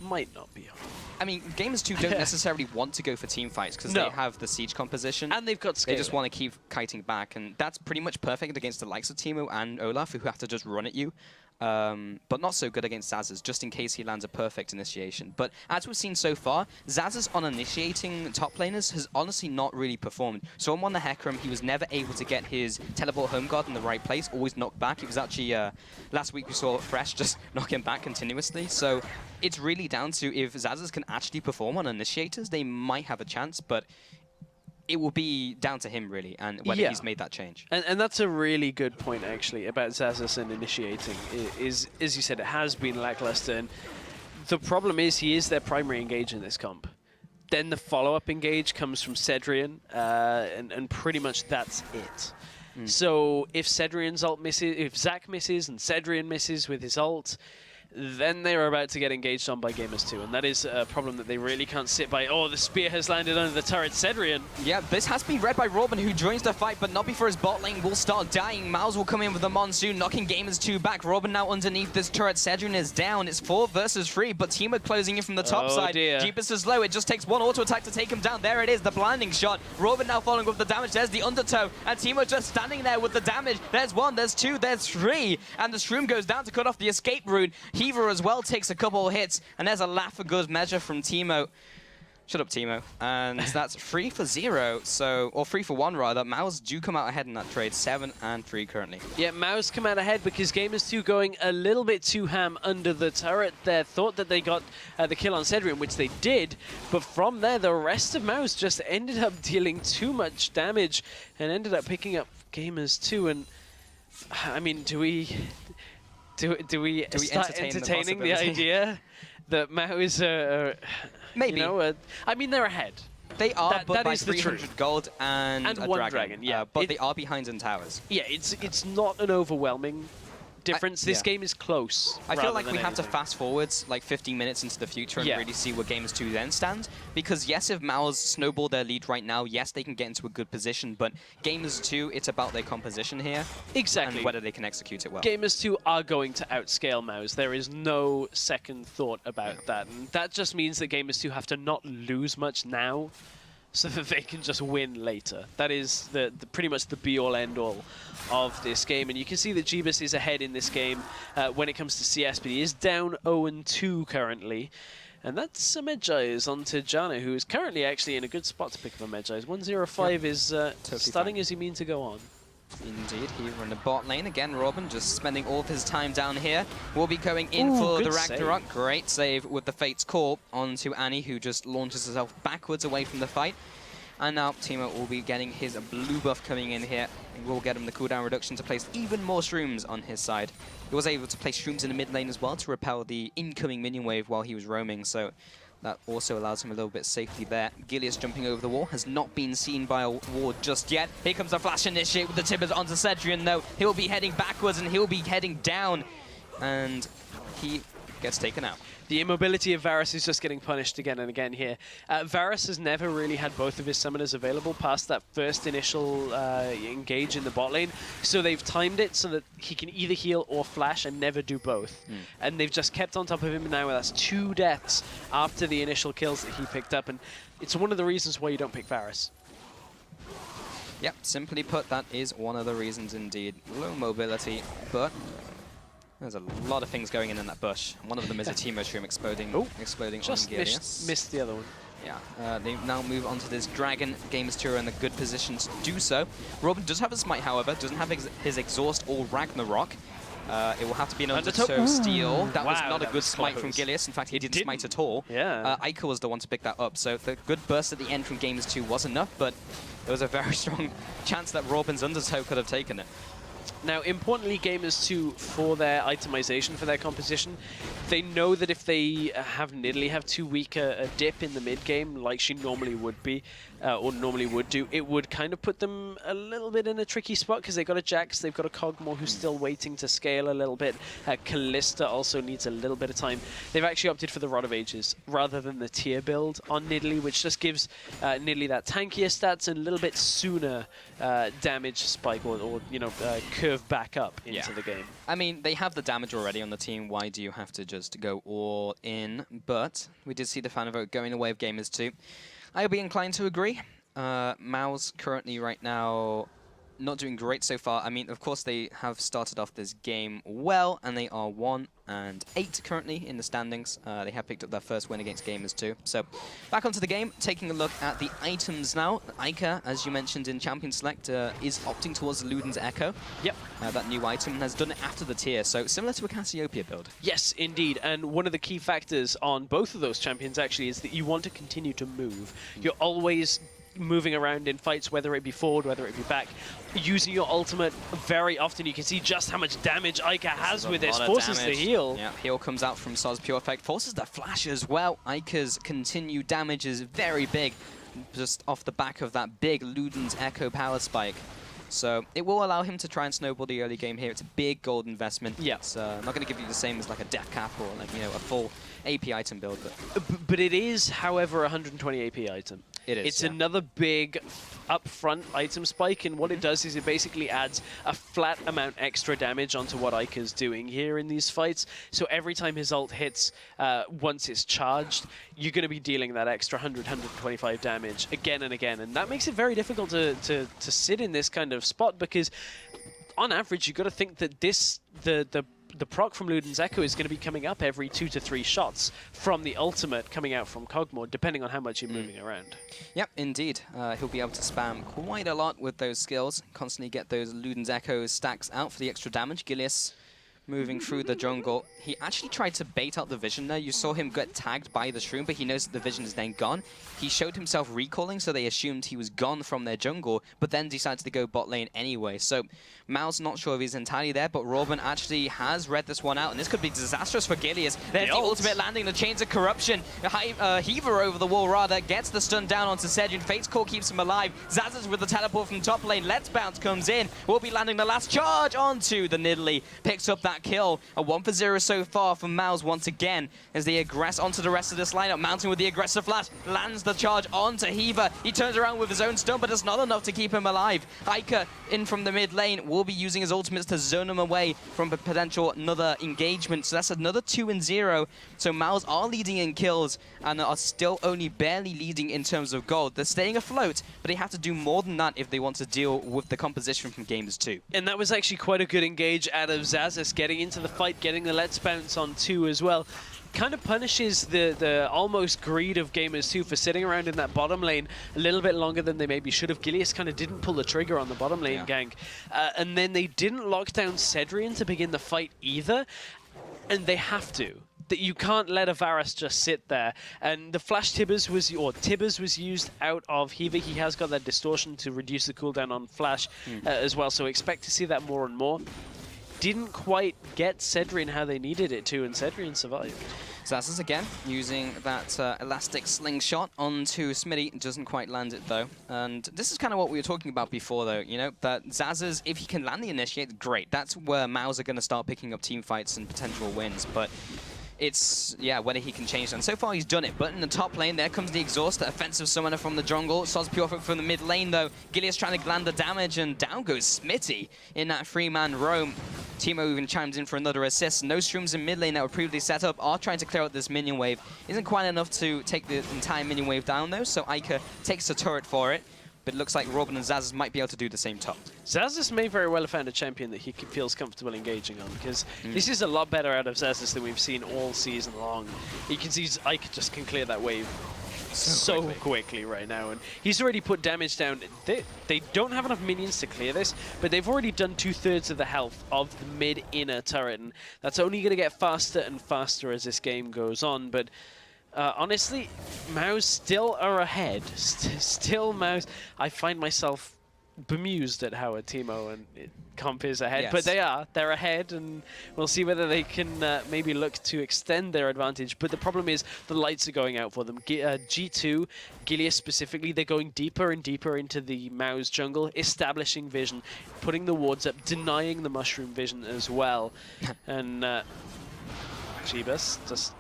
Might not be horrible. I mean, Gamers 2 don't necessarily want to go for team fights because they have the siege composition. And they've got scaling. They just want to keep kiting back, and that's pretty much perfect against the likes of Teemo and Olaf, who have to just run at you. But not so good against Zazas, just in case he lands a perfect initiation. But as we've seen so far, Zazas on initiating top laners has honestly not really performed. So on the Hecarim, he was never able to get his teleport home guard in the right place, always knocked back. It was actually, last week we saw Fresh just knock him back continuously. So it's really down to if Zazas can actually perform on initiators, they might have a chance, but it will be down to him, really, and whether he's made that change. And that's a really good point, actually, about Zazas and initiating. Is, as you said, it has been lackluster. And the problem is he is their primary engage in this comp. Then the follow-up engage comes from Cedrian, and pretty much that's it. So if Cedrian's ult misses, if Zac misses and Cedrian misses with his ult, then they are about to get engaged on by Gamers2, and that is a problem that they really can't sit by. Oh, the spear has landed under the turret. Cedrian. Yeah, this has been read by Robin, who joins the fight, but not before his bot lane will start dying. Mouse will come in with the Monsoon, knocking Gamers2 back. Robin now underneath this turret. Cedrian is down. It's 4 versus 3, but Teemo closing in from the top side. Dear. Jeepus is low. It just takes one auto attack to take him down. There it is, the blinding shot. Robin now following with the damage. There's the undertow, and Teemo just standing there with the damage. There's 1, there's 2, there's 3, and the Shroom goes down to cut off the escape route. Heaver as well takes a couple of hits, and there's a laugh for good measure from Teemo. Shut up, Teemo. And that's 3 for 0, so, or 3 for 1 rather. Mouse do come out ahead in that trade, 7 and 3 currently. Yeah, Mouse come out ahead because Gamers2 going a little bit too ham under the turret there. Thought that they got the kill on Cedrian, which they did, but from there, the rest of Mouse just ended up dealing too much damage and ended up picking up Gamers2. And I mean, do we start entertaining the idea that Mouse maybe? You know, I mean, they're ahead. They are, but that by is the 300 truth. gold and a one dragon. dragon, yeah. But they are behind in towers. Yeah, it's not an overwhelming difference. This game is close. I feel like we have to anything. fast forwards like 15 minutes into the future and Yeah. really see where Gamers2 then stand. Because yes, if Mouse snowball their lead right now, yes, they can get into a good position, but Gamers2, it's about their composition here. Exactly. And whether they can execute it well. Gamers2 are going to outscale Mouse. There is no second thought about that. And that just means that Gamers2 have to not lose much now so that they can just win later. That is the pretty much the be-all, end-all of this game. And you can see that Jeebus is ahead in this game when it comes to CS, but he is down 0-2 currently. And that's a Medjay onto Jana, who is currently actually in a good spot to pick up a Medjay. 105 is starting fine. as he means to go on. Indeed, here in the bot lane. Again, Robin just spending all of his time down here. Will be going in Ooh, for the good Ragnarok. save. Great save with the Fate's Call onto Annie, who just launches herself backwards away from the fight. And now Teemo will be getting his blue buff coming in here. It will get him the cooldown reduction to place even more Shrooms on his side. He was able to place Shrooms in the mid lane as well to repel the incoming minion wave while he was roaming, so that also allows him a little bit of safety there. Gilius jumping over the wall, has not been seen by a ward just yet. Here comes a flash initiate with the Tibbers onto Cedrian though. He'll be heading backwards and he'll be heading down. And he gets taken out. The immobility of Varus is just getting punished again and again here. Varus has never really had both of his summoners available past that first initial engage in the bot lane, so they've timed it so that he can either heal or flash and never do both. And they've just kept on top of him now. That's 2 deaths after the initial kills that he picked up, and it's one of the reasons why you don't pick Varus. Yep, simply put, that is one of the reasons indeed. Low mobility, but there's a lot of things going in that bush. One of them is a Teemo Shroom exploding on Just Gilius. missed the other one. Yeah, they now move on to this Dragon. Gamers2 are in a good position to do so. Robin does have a smite, however, doesn't have his exhaust or Ragnarok. It will have to be an undertow steal. That was not a good smite from Gilius. In fact, he didn't smite at all. Yeah. Iker was the one to pick that up. So the good burst at the end from Gamers2 was enough, but there was a very strong chance that Robin's undertow could have taken it. Now, importantly, Gamers2, for their itemization, for their composition, they know that if they have Nidalee have too weak a dip in the mid-game, like she normally would be, or normally would do, it would kind of put them a little bit in a tricky spot, because they've got a Jax, they've got a Kog'Maw who's still waiting to scale a little bit. Callista also needs a little bit of time. They've actually opted for the Rod of Ages, rather than the tier build on Nidalee, which just gives Nidalee that tankier stats and a little bit sooner damage spike, or you know, curve back up into the game. I mean, they have the damage already on the team. Why do you have to just go all in? But we did see the fan vote going away of Gamers2. I'll be inclined to agree. Mouse currently right now not doing great so far. I mean, of course, they have started off this game well, and they are 1-8 currently in the standings. They have picked up their first win against Gamers2. So back onto the game, taking a look at the items now. Iker, as you mentioned in Champion Select, is opting towards Luden's Echo. Yep. That new item, and has done it after the tier, so similar to a Cassiopeia build. Yes, indeed. And one of the key factors on both of those champions actually is that you want to continue to move. You're always moving around in fights, whether it be forward, whether it be back, using your ultimate very often. You can see just how much damage Iker has with this. Forces the heal. Yeah, heal comes out from Soz's Pure Effect, forces the flash as well. Iker's continued damage is very big, just off the back of that big Luden's Echo power spike. So it will allow him to try and snowball the early game here. It's a big gold investment. Yeah. It's not going to give you the same as like a death cap or like, you know, a full AP item build. But it is, however, a 120 AP item. It is. It's another big upfront item spike, and what it does is it basically adds a flat amount extra damage onto what Ica's doing here in these fights. So every time his ult hits, once it's charged, you're going to be dealing that extra 125 damage again and again, and that makes it very difficult to sit in this kind of spot, because on average, you've got to think that the proc from Luden's Echo is going to be coming up every 2 to 3 shots from the ultimate coming out from Cogmore, depending on how much you're moving around. Yep, indeed. He'll be able to spam quite a lot with those skills, constantly get those Luden's Echo stacks out for the extra damage. Gilius moving through the jungle. He actually tried to bait out the vision there. You saw him get tagged by the Shroom, but he knows that the vision is then gone. He showed himself recalling, so they assumed he was gone from their jungle, but then decided to go bot lane anyway. So Mao's not sure if he's entirely there, but Robin actually has read this one out, and this could be disastrous for Gilius. There's the ultimate landing, the Chains of Corruption. Heaver over the wall, rather, gets the stun down onto Cedric. Fate's Call keeps him alive. Zazas with the teleport from top lane. Let's Bounce comes in. Will be landing the last charge onto the Nidalee. Picks up that kill. A 1-for-0 so far from Mouse once again as they aggress onto the rest of this lineup. Mountain with the aggressive flash, lands the charge onto Heaver. He turns around with his own stun, but it's not enough to keep him alive. Ica in from the mid lane will be using his ultimates to zone him away from a potential another engagement. So that's another 2-0. So Mouse are leading in kills and are still only barely leading in terms of gold. They're staying afloat, but they have to do more than that if they want to deal with the composition from Gamers2. And that was actually quite a good engage out of Zazas, getting into the fight, getting the Let's Bounce on 2 as well. Kind of punishes the almost greed of Gamers2 for sitting around in that bottom lane a little bit longer than they maybe should have. Gilius kind of didn't pull the trigger on the bottom lane gank. And then they didn't lock down Cedrian to begin the fight either. And they have to. That you can't let a Varus just sit there. And the Flash Tibbers was used out of Heaver. He has got that distortion to reduce the cooldown on Flash as well. So expect to see that more and more. Didn't quite get Cedrian how they needed it to, and Cedrian survived. Zazas again using that elastic slingshot onto Smitty. Doesn't quite land it though. And this is kind of what we were talking about before though, you know, that Zazas, if he can land the initiate, great. That's where Maus are going to start picking up team fights and potential wins. But it's, yeah, whether he can change that. And so far he's done it, but in the top lane, there comes the Exhaust, the offensive summoner from the jungle. Soz Pure from the mid lane though. Gilius trying to land the damage, and down goes Smitty in that 3-man roam. Teemo even chimes in for another assist. No Shrooms in mid lane that were previously set up are trying to clear out this minion wave. Isn't quite enough to take the entire minion wave down though, so Ica takes the turret for it. But it looks like Robin and Zazas might be able to do the same top. Zazas may very well have found a champion that he feels comfortable engaging on, because this is a lot better out of Zazas than we've seen all season long. You can see Ica just can clear that wave so quickly right now, and he's already put damage down. They don't have enough minions to clear this, but they've already done 2/3 of the health of the mid-inner turret, and that's only going to get faster and faster as this game goes on. But honestly, Mouse still are ahead. Still Mouse. I find myself bemused at how a Teemo and Comp is ahead, yes. But they're ahead, and we'll see whether they can maybe look to extend their advantage. But the problem is the lights are going out for them. G2, Gilius specifically, they're going deeper and deeper into the Mouse jungle, establishing vision, putting the wards up, denying the mushroom vision as well. And Jeebus just...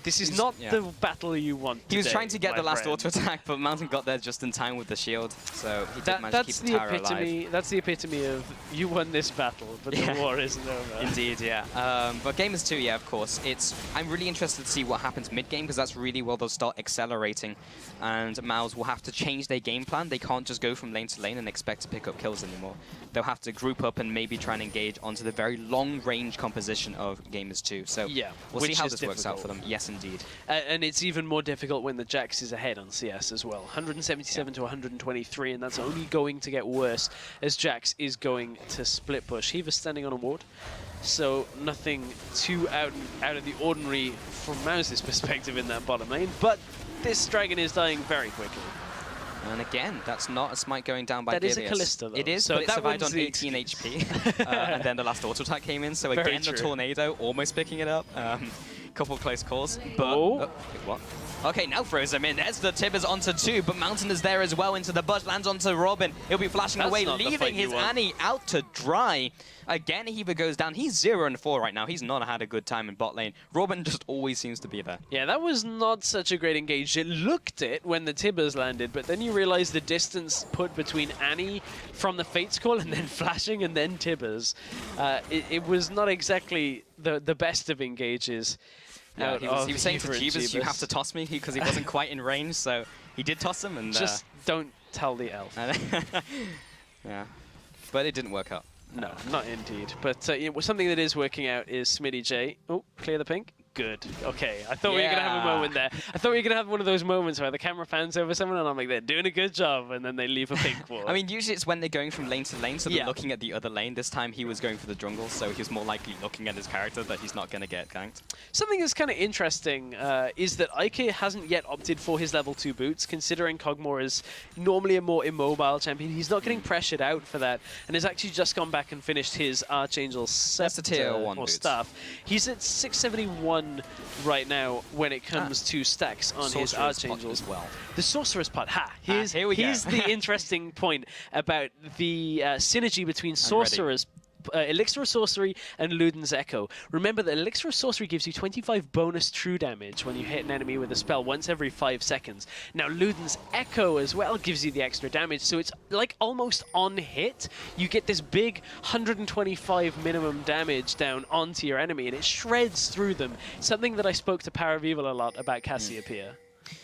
This is not the battle you want today, he was trying to get the last friend. auto attack, but Mountain got there just in time with the shield, so he did manage to keep the tower alive. That's the epitome of you won this battle, but the war isn't over. Indeed, yeah. But Gamers2, yeah, of course. I'm really interested to see what happens mid-game, because that's really where they'll start accelerating, and Mouse will have to change their game plan. They can't just go from lane to lane and expect to pick up kills anymore. They'll have to group up and maybe try and engage onto the very long-range composition of Gamers2. So yeah, we'll see how this works out for them. Yes, indeed. And it's even more difficult when the Jax is ahead on CS as well. 177 to 123, and that's only going to get worse as Jax is going to split push. Heaver's standing on a ward, so nothing too out of the ordinary from Mouse's perspective in that bottom lane, but this dragon is dying very quickly. And again, that's not a smite going down by Gilius. That is a Callista, though. It is, so but it survived on 18 HP. And then the last auto attack came in, so again, the tornado almost picking it up. couple close calls, but... Oh. wait, what? Okay, now throws him in. There's the Tibbers onto 2, but Mountain is there as well into the bush, lands onto Robin. He'll be flashing away, leaving his Annie out to dry. Again, Heaver goes down. He's 0-4 right now. He's not had a good time in bot lane. Robin just always seems to be there. Yeah, that was not such a great engage. It looked it when the Tibbers landed, but then you realize the distance put between Annie from the Fates call and then flashing and then Tibbers. It was not exactly the best of engages. Yeah, he was saying to Jeebus, you have to toss me, because he wasn't quite in range, so he did toss him. And just don't tell the elf. Yeah, but it didn't work out. No, not indeed. But something that is working out is Smitty J. Oh, clear the pink. Good. Okay, I thought we were going to have a moment there. I thought we were going to have one of those moments where the camera pans over someone and I'm like, they're doing a good job, and then they leave a pink wall. I mean, usually it's when they're going from lane to lane, so they're looking at the other lane. This time he was going for the jungle, so he was more likely looking at his character that he's not going to get ganked. Something that's kind of interesting is that Ike hasn't yet opted for his level 2 boots, considering Kog'Maw is normally a more immobile champion. He's not getting pressured out for that, and has actually just gone back and finished his Archangel Scepter tier 1 or boots. Staff. He's at 671 right now when it comes to stacks on his Archangels. As well. The Sorcerer's Pot. Here's here's the interesting point about the synergy between Sorcerer's Elixir of Sorcery and Luden's Echo. Remember that Elixir of Sorcery gives you 25 bonus true damage when you hit an enemy with a spell once every 5 seconds. Now Luden's Echo as well gives you the extra damage, so it's like almost on hit. You get this big 125 minimum damage down onto your enemy, and it shreds through them. Something that I spoke to Power of Evil a lot about Cassiopeia.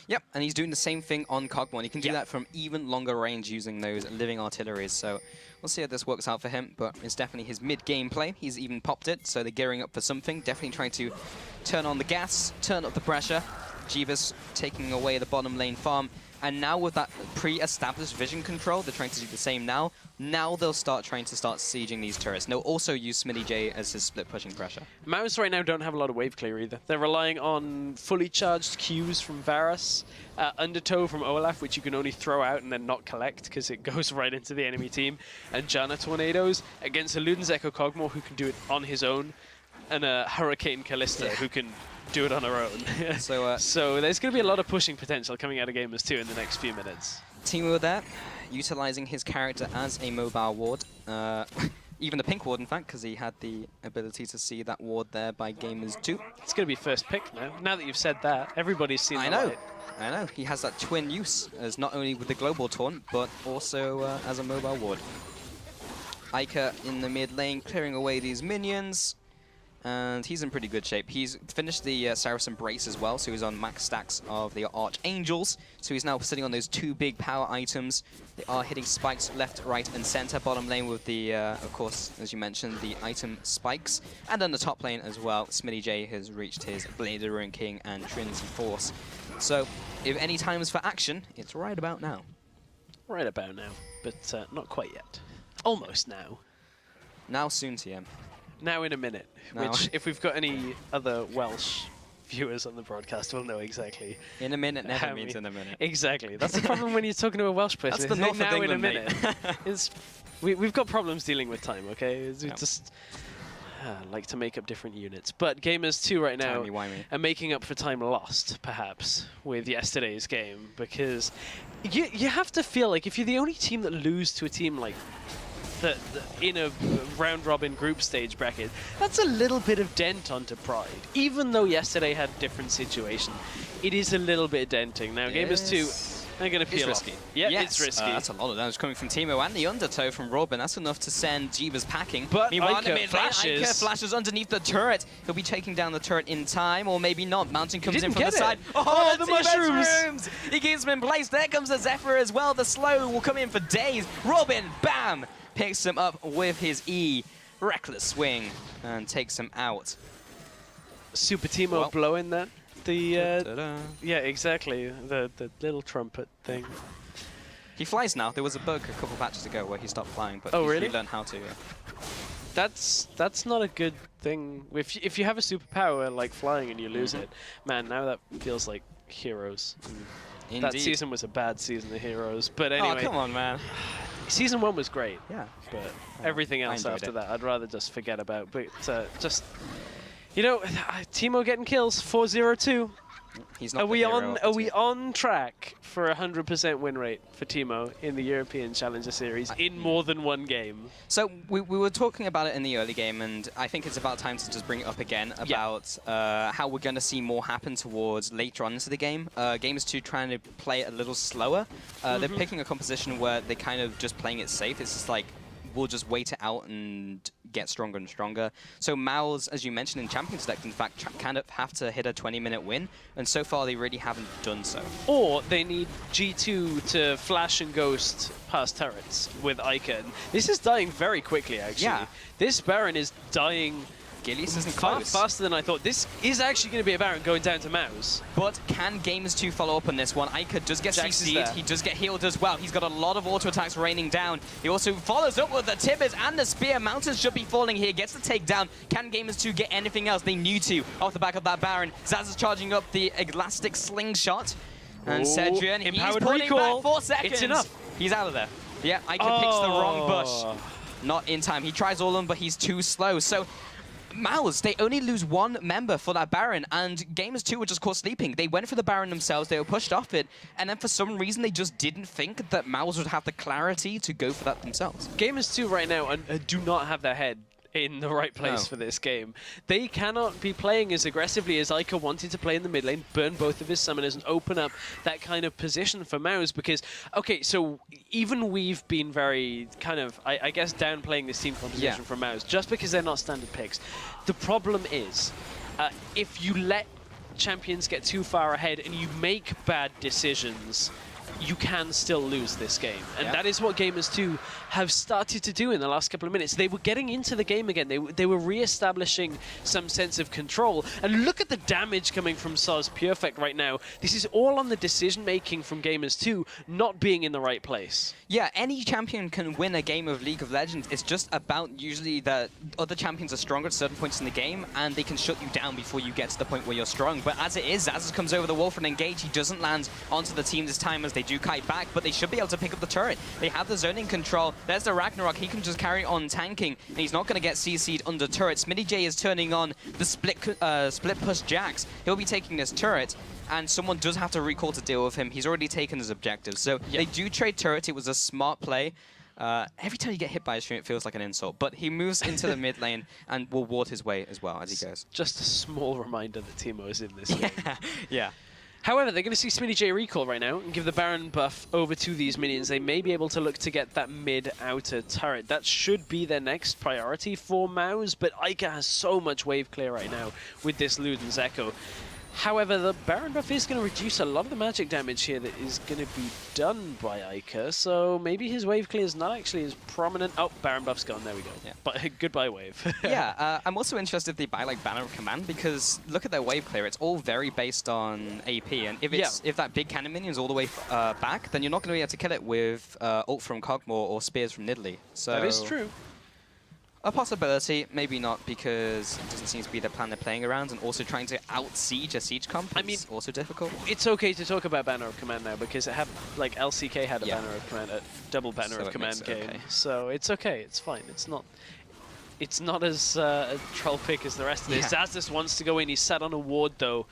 Yep, and he's doing the same thing on Kog'Maw. He can do that from even longer range using those living artilleries. So we'll see how this works out for him, but it's definitely his mid-game play. He's even popped it, so they're gearing up for something. Definitely trying to turn on the gas, turn up the pressure. Jeebus taking away the bottom lane farm. And now with that pre-established vision control, they're trying to do the same now. Now they'll start sieging these turrets. And they'll also use Smitty J as his split pushing pressure. Mouse right now don't have a lot of wave clear either. They're relying on fully charged Qs from Varus, Undertow from Olaf, which you can only throw out and then not collect because it goes right into the enemy team, and Janna Tornadoes against a Luden's Echo Kog'Maw who can do it on his own, and a Hurricane Callista who can do it on her own. So there's going to be a lot of pushing potential coming out of Gamers2 in the next few minutes. Teemo there, utilizing his character as a mobile ward. Even the pink ward, in fact, because he had the ability to see that ward there by Gamers2. It's going to be first pick now. Now that you've said that, everybody's seen that. I know. He has that twin use, as not only with the global taunt, but also as a mobile ward. Ica in the mid lane, clearing away these minions. And he's in pretty good shape. He's finished the Saracen Brace as well, so he's on max stacks of the Archangels. So he's now sitting on those 2 big power items. They are hitting spikes left, right, and center. Bottom lane with the, of course, as you mentioned, the item spikes. And on the top lane as well, Smitty J has reached his Blade of the Ruin King and Trinity Force. So if any time is for action, it's right about now. Right about now, but not quite yet. Almost now. Now soon, TM. Now in a minute, which if we've got any other Welsh viewers on the broadcast will know exactly. In a minute never means in a minute. Exactly. That's the problem when you're talking to a Welsh person. That's the north of England, in a minute. We've got problems dealing with time, okay? We just like to make up different units. But Gamers2 right now are making up for time lost, perhaps, with yesterday's game, because you have to feel like if you're the only team that lose to a team like in a round-robin group stage bracket, that's a little bit of dent onto pride. Even though yesterday had a different situation, it is a little bit denting. Now, Gamers2 are going to feel risky. Yeah, it's risky. That's a lot of damage coming from Teemo, and the Undertow from Robin. That's enough to send Jeebus packing. But meanwhile, Ica flashes underneath the turret. He'll be taking down the turret in time, or maybe not. Mountain comes in from the side. Oh, the mushrooms! He keeps him in place. There comes the Zephyr as well. The slow will come in for days. Robin, bam! Picks him up with his E. Reckless swing, and takes him out. Super Teemo blowing that. Yeah, exactly. The little trumpet thing. He flies now. There was a bug a couple patches ago where he stopped flying, but he's really learned how to. That's not a good thing. If you have a superpower like flying and you lose it, man, now that feels like Heroes. Indeed. That season was a bad season of Heroes, but anyway. Oh, come on, man. Season 1 was great. Yeah. But everything else after that, I'd rather just forget about. But just You know, Teemo getting kills, 4-0-2. He's not Are we on track for 100% win rate for Teemo in the European Challenger Series in more than one game? So we were talking about it in the early game, and I think it's about time to just bring it up again about how we're going to see more happen towards later on into the game. Gamers2 trying to play it a little slower. They're picking a composition where they're kind of just playing it safe. It's just like, we'll just wait it out and get stronger and stronger. So Mouse, as you mentioned in Champion Select, in fact, kind of have to hit a 20-minute win, and so far they really haven't done so. Or they need G2 to flash and ghost past turrets with Ica. This is dying very quickly, actually. Yeah. This Baron is dying Gillies isn't far close. faster than I thought. This is actually going to be a Baron going down to Mouse. But can Gamers2 follow up on this one? Ica does get CC'd. He does get healed as well. He's got a lot of auto attacks raining down. He also follows up with the Tibbers and the Spear. Mountains should be falling here. Gets the takedown. Can Gamers2 get anything else? They need to off the back of that Baron. Zaz is charging up the Elastic Slingshot. And Cedrian, he's pulling back 4 seconds. It's enough. He's out of there. Yeah, Ica picks the wrong bush. Not in time. He tries all of them, but he's too slow. So Mouse, they only lose one member for that Baron, and Gamers2 were just caught sleeping. They went for the Baron themselves, they were pushed off it, and then for some reason they just didn't think that Mouse would have the clarity to go for that themselves. Gamers2 right now do not have their head in the right place for this game. They cannot be playing as aggressively as Ica wanted to play in the mid lane, burn both of his summoners and open up that kind of position for Mouse because, okay, so even we've been very kind of, I guess, downplaying this team composition from Mouse just because they're not standard picks. The problem is, if you let champions get too far ahead and you make bad decisions, you can still lose this game. And that is what Gamers2 have started to do in the last couple of minutes. They were getting into the game again. They were re-establishing some sense of control. And look at the damage coming from Soz Perfect right now. This is all on the decision-making from Gamers2 not being in the right place. Yeah, any champion can win a game of League of Legends. It's just about usually that other champions are stronger at certain points in the game, and they can shut you down before you get to the point where you're strong. But as it is, Zaz comes over the wall for an engage. He doesn't land onto the team this time as they do kite back, but they should be able to pick up the turret. They have the zoning control. There's the Ragnarok. He can just carry on tanking, and he's not going to get CC'd under turret. SmittyJ is turning on the split push Jax. He'll be taking this turret, and someone does have to recall to deal with him. He's already taken his objectives. So they do trade turret. It was a smart play. Every time you get hit by a stream, it feels like an insult. But he moves into the mid lane and will ward his way as well as he goes. Just a small reminder that Teemo is in this game. Yeah. However, they're going to see SmittyJ recall right now and give the Baron buff over to these minions. They may be able to look to get that mid-outer turret. That should be their next priority for Mouse, but Ica has so much wave clear right now with this Luden's Echo. However, the Baron buff is going to reduce a lot of the magic damage here that is going to be done by Ica, so maybe his wave clear is not actually as prominent. Oh, Baron buff's gone, there we go. Yeah. But goodbye wave. Yeah, I'm also interested if they buy like Banner of Command, because look at their wave clear, it's all very based on AP, and if it's if that big cannon minion is all the way back, then you're not going to be able to kill it with ult from Cogmore or spears from Nidalee. So that is true. A possibility, maybe not, because it doesn't seem to be the plan they're playing around, and also trying to out-siege a siege comp is also difficult. It's okay to talk about Banner of Command now, because it had, like, LCK had a Banner of Command, a double Banner of Command game. Okay. So it's okay, it's fine. It's not as a troll pick as the rest of this. Zaz wants to go in, he's sat on a ward though.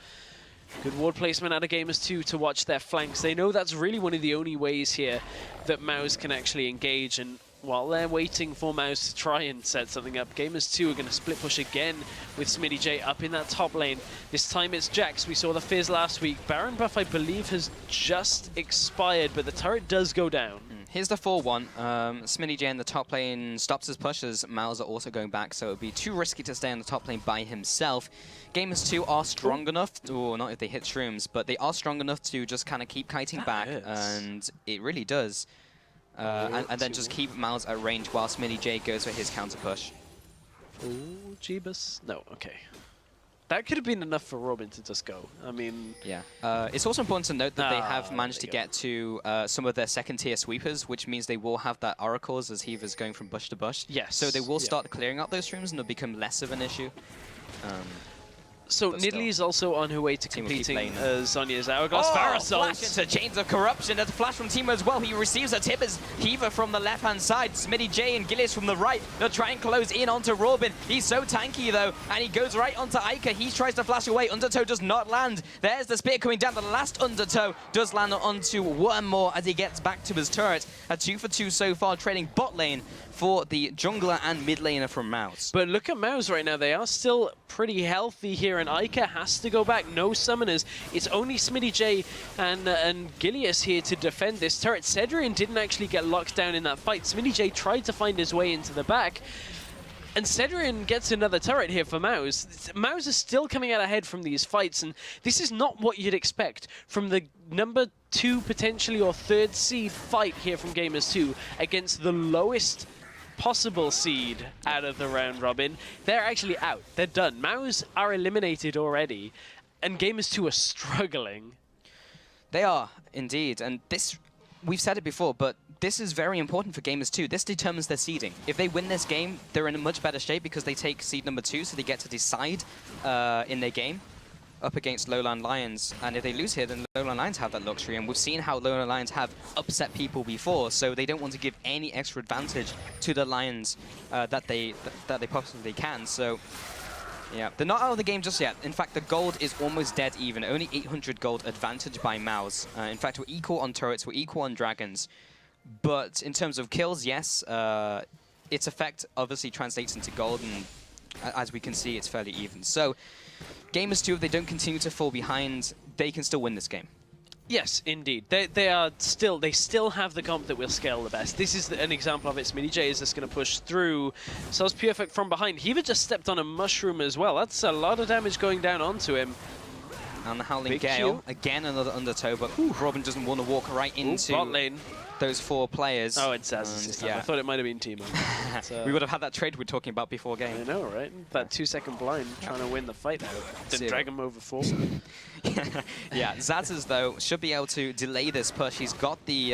Good ward placement out of Gamers2 to watch their flanks. They know that's really one of the only ways here that Mouse can actually engage, and while they're waiting for Mouse to try and set something up, Gamers2 are going to split push again with SmittyJ up in that top lane. This time it's Jax. We saw the Fizz last week. Baron buff, I believe, has just expired, but the turret does go down. Here's the 4-1. SmittyJ in the top lane stops his push as Miles are also going back, so it would be too risky to stay on the top lane by himself. Gamers2 are strong enough, or not if they hit shrooms, but they are strong enough to just kind of keep kiting back, and it really does. And then just keep Miles at range while SmittyJ goes for his counter push. Ooh, Jeebus. No, okay. That could have been enough for Robin to just go. I mean... Yeah. It's also important to note that they have managed to get to some of their second-tier sweepers, which means they will have that oracles as Heaver's going from bush to bush. Yes. So they will start clearing out those streams and it'll become less of an issue. So But Nidalee is also on her way to Team will keep competing playing as Sonya's Hourglass Parasol. Flash into Chains of Corruption. There's a flash from Timo as well. He receives a tip as Heaver from the left-hand side. Smitty J and Gillies from the right. They'll try and close in onto Robin. He's so tanky, though, and he goes right onto Ica. He tries to flash away. Undertow does not land. There's the spear coming down. The last Undertow does land onto one more as he gets back to his turret. A 2 for 2 so far, trading bot lane for the jungler and mid laner from Mouse. But look at Mouse right now. They are still pretty healthy here, and Ica has to go back. No summoners. It's only Smitty J and Gilius here to defend this turret. Cedrian didn't actually get locked down in that fight. Smitty J tried to find his way into the back. And Cedrian gets another turret here for Mouse. Mouse is still coming out ahead from these fights, and this is not what you'd expect from the number 2, potentially, or 3rd seed fight here from Gamers2 against the lowest possible seed out of the round robin. They're actually out. They're done. Mouse are eliminated already, and Gamers2 are struggling. They are, indeed, and this, we've said it before, but this is very important for Gamers2. This determines their seeding. If they win this game, they're in a much better shape because they take seed number 2, so they get to decide in their game up against Lowland Lions. And if they lose here, then Lowland Lions have that luxury, and we've seen how Lowland Lions have upset people before, so they don't want to give any extra advantage to the Lions that they possibly can. So yeah, they're not out of the game just yet. In fact, the gold is almost dead even. Only 800 gold advantage by Mouse. In fact, we're equal on turrets, we're equal on dragons. But in terms of kills, yes, its effect obviously translates into gold, and as we can see, it's fairly even. So Gamers2, if they don't continue to fall behind, they can still win this game. Yes, indeed. They still have the comp that will scale the best. This is an example of it. Smitty J is just going to push through. So it's perfect from behind. Heaver just stepped on a mushroom as well. That's a lot of damage going down onto him. And the Howling Gale, again another Undertow, but Robin doesn't want to walk right into bot lane. Those 4 players. Oh, it's Zaz. Yeah. I thought it might have been Timo. We would have had that trade we're talking about before game. I know, right? That 2-second blind trying to win the fight out. Then drag him over 4. Yeah, Zaz's, though, should be able to delay this push. He's got the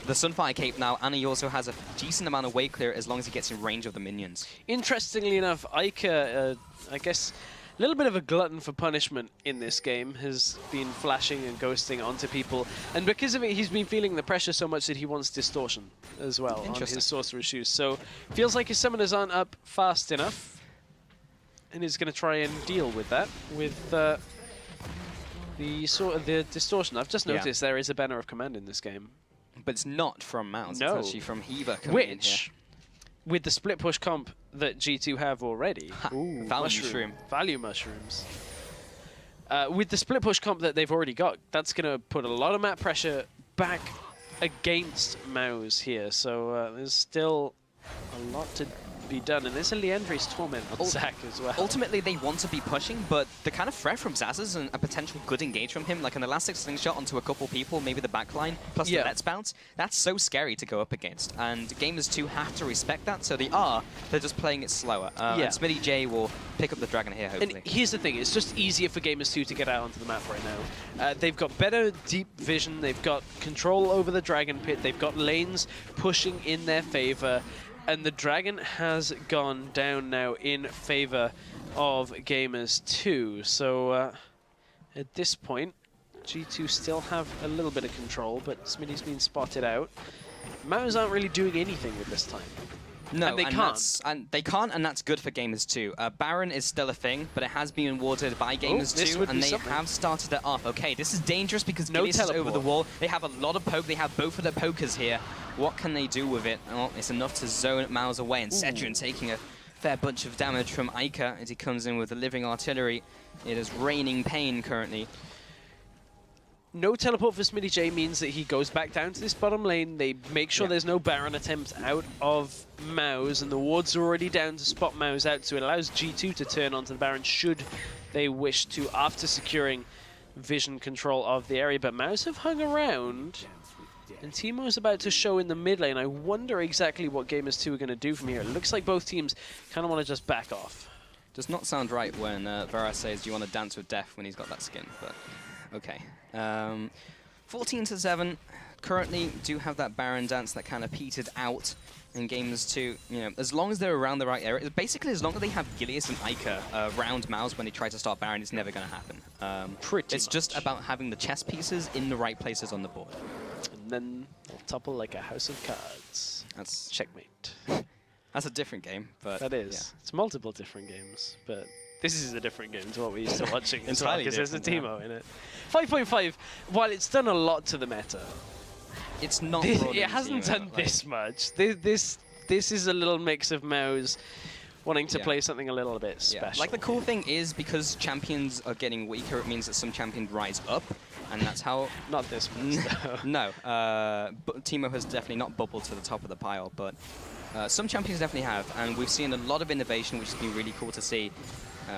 Sunfire Cape now, and he also has a decent amount of wave clear as long as he gets in range of the minions. Interestingly enough, Ica, I guess, a little bit of a glutton for punishment in this game, has been flashing and ghosting onto people, and because of it, he's been feeling the pressure so much that he wants distortion as well on his sorcerer shoes. So feels like his summoners aren't up fast enough, and he's going to try and deal with that with the distortion. I've just noticed there is a banner of command in this game, but it's not from Mouse. No, it's actually from Heaver coming in here. With the split push comp that G2 have already. Ooh, mushroom. Value mushrooms. With the split push comp that they've already got, that's going to put a lot of map pressure back against Mouse here. So there's still a lot to be done. And there's a Leandri's Torment on Zac as well. Ultimately, they want to be pushing, but the kind of threat from Zaz's and a potential good engage from him, like an elastic slingshot onto a couple people, maybe the backline, plus the Let's Bounce, that's so scary to go up against. And Gamers2 have to respect that, so they're just playing it slower. And Smitty J will pick up the dragon here, hopefully. And here's the thing, it's just easier for Gamers2 to get out onto the map right now. They've got better deep vision, they've got control over the dragon pit, they've got lanes pushing in their favor, and the dragon has gone down now in favor of Gamers2. So at this point, G2 still have a little bit of control, but Smitty's been spotted out. Mouse aren't really doing anything with this time. No, and they can't. And that's good for Gamers2. Baron is still a thing, but it has been awarded by Gamers2, and they have started it off. Okay, this is dangerous because Gillies is over the wall. They have a lot of poke. They have both of their pokers here. What can they do with it? Oh, it's enough to zone Mouse away, and Cedrian taking a fair bunch of damage from Ica as he comes in with the living artillery. It is raining pain currently. No teleport for Smitty J means that he goes back down to this bottom lane. They make sure there's no Baron attempt out of Mouse, and the wards are already down to spot Mouse out, so it allows G2 to turn onto the Baron should they wish to after securing vision control of the area. But Mouse have hung around, and Timo is about to show in the mid lane. I wonder exactly what Gamers2 are going to do from here. It looks like both teams kind of want to just back off. Does not sound right when Vera says, do you want to dance with death when he's got that skin, but okay. 14-7, currently do have that Baron dance that kind of petered out in Gamers2, you know, as long as they're around the right area, basically as long as they have Gilius and Ica around Mouse when they try to start Baron, it's never going to happen. It's just about having the chess pieces in the right places on the board. And then they'll topple like a house of cards. That's checkmate. That's a different game, but that is. Yeah. It's multiple different games, but this is a different game to what we're used to watching as well, Entirely because there's a different, Teemo in it. 5.5, while it's done a lot to the meta, it's not. it hasn't done this much. This is a little mix of Mouse wanting to play something a little bit special. Like the cool thing is because champions are getting weaker, it means that some champions rise up, and that's how. Not this one. No, Teemo has definitely not bubbled to the top of the pile, but some champions definitely have, and we've seen a lot of innovation, which has been really cool to see.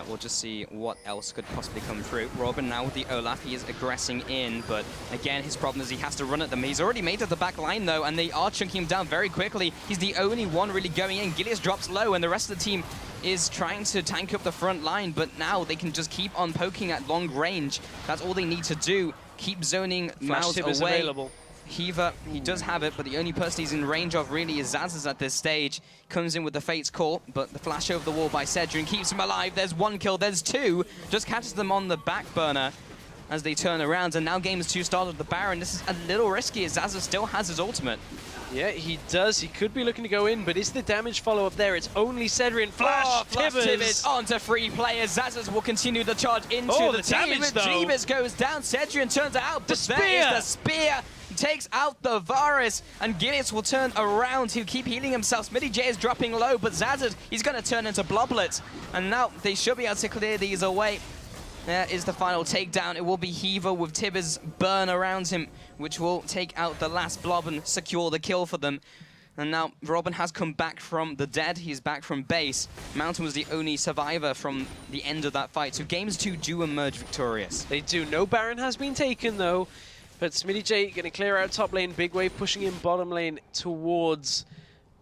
We'll just see what else could possibly come through. Robin now with the Olaf, he is aggressing in, but again, his problem is he has to run at them. He's already made it to the back line though, and they are chunking him down very quickly. He's the only one really going in. Gilius drops low, and the rest of the team is trying to tank up the front line, but now they can just keep on poking at long range. That's all they need to do. Keep zoning Mouse away. Available. Heaver, he does have it, but the only person he's in range of really is Zazas at this stage. Comes in with the Fate's Call, but the flash over the wall by Cedric keeps him alive. There's one kill, there's two. Just catches them on the back burner as they turn around, and now Gamers2 started the Baron. This is a little risky as Zazas still has his ultimate. Yeah, he does. He could be looking to go in, but is the damage follow-up there? It's only Cedric. Flash Tibbers onto 3 players. Zazas will continue the charge into the damage, though. Jeebus goes down. Cedric turns out, but there is the spear. Takes out the Varus, and Gilius will turn around. He'll keep healing himself. Smitty J is dropping low, but Zazas, he's going to turn into Bloblet. And now they should be able to clear these away. There is the final takedown. It will be Heaver with Tibbers burn around him, which will take out the last blob and secure the kill for them. And now Robin has come back from the dead. He's back from base. Mountain was the only survivor from the end of that fight. So Gamers2 do emerge victorious. They do. No Baron has been taken, though. But Smitty J going to clear out top lane. Big Wave pushing in bottom lane towards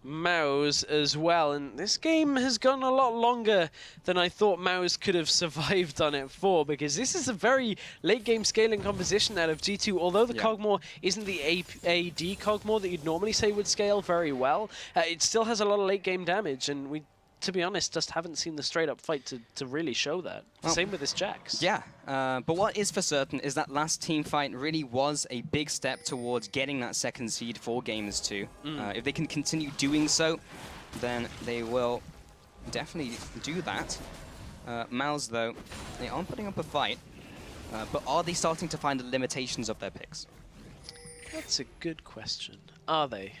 Mouse as well. And this game has gone a lot longer than I thought Mouse could have survived on it for, because this is a very late game scaling composition out of G2. Although the Cogmore isn't the AD Cogmore that you'd normally say would scale very well, it still has a lot of late game damage, and we, to be honest, just haven't seen the straight up fight to really show that. Same with this Jax. Yeah, but what is for certain is that last team fight really was a big step towards getting that second seed for Gamers2. If they can continue doing so, then they will definitely do that. Mouse, though, they aren't putting up a fight, but are they starting to find the limitations of their picks? That's a good question. Are they?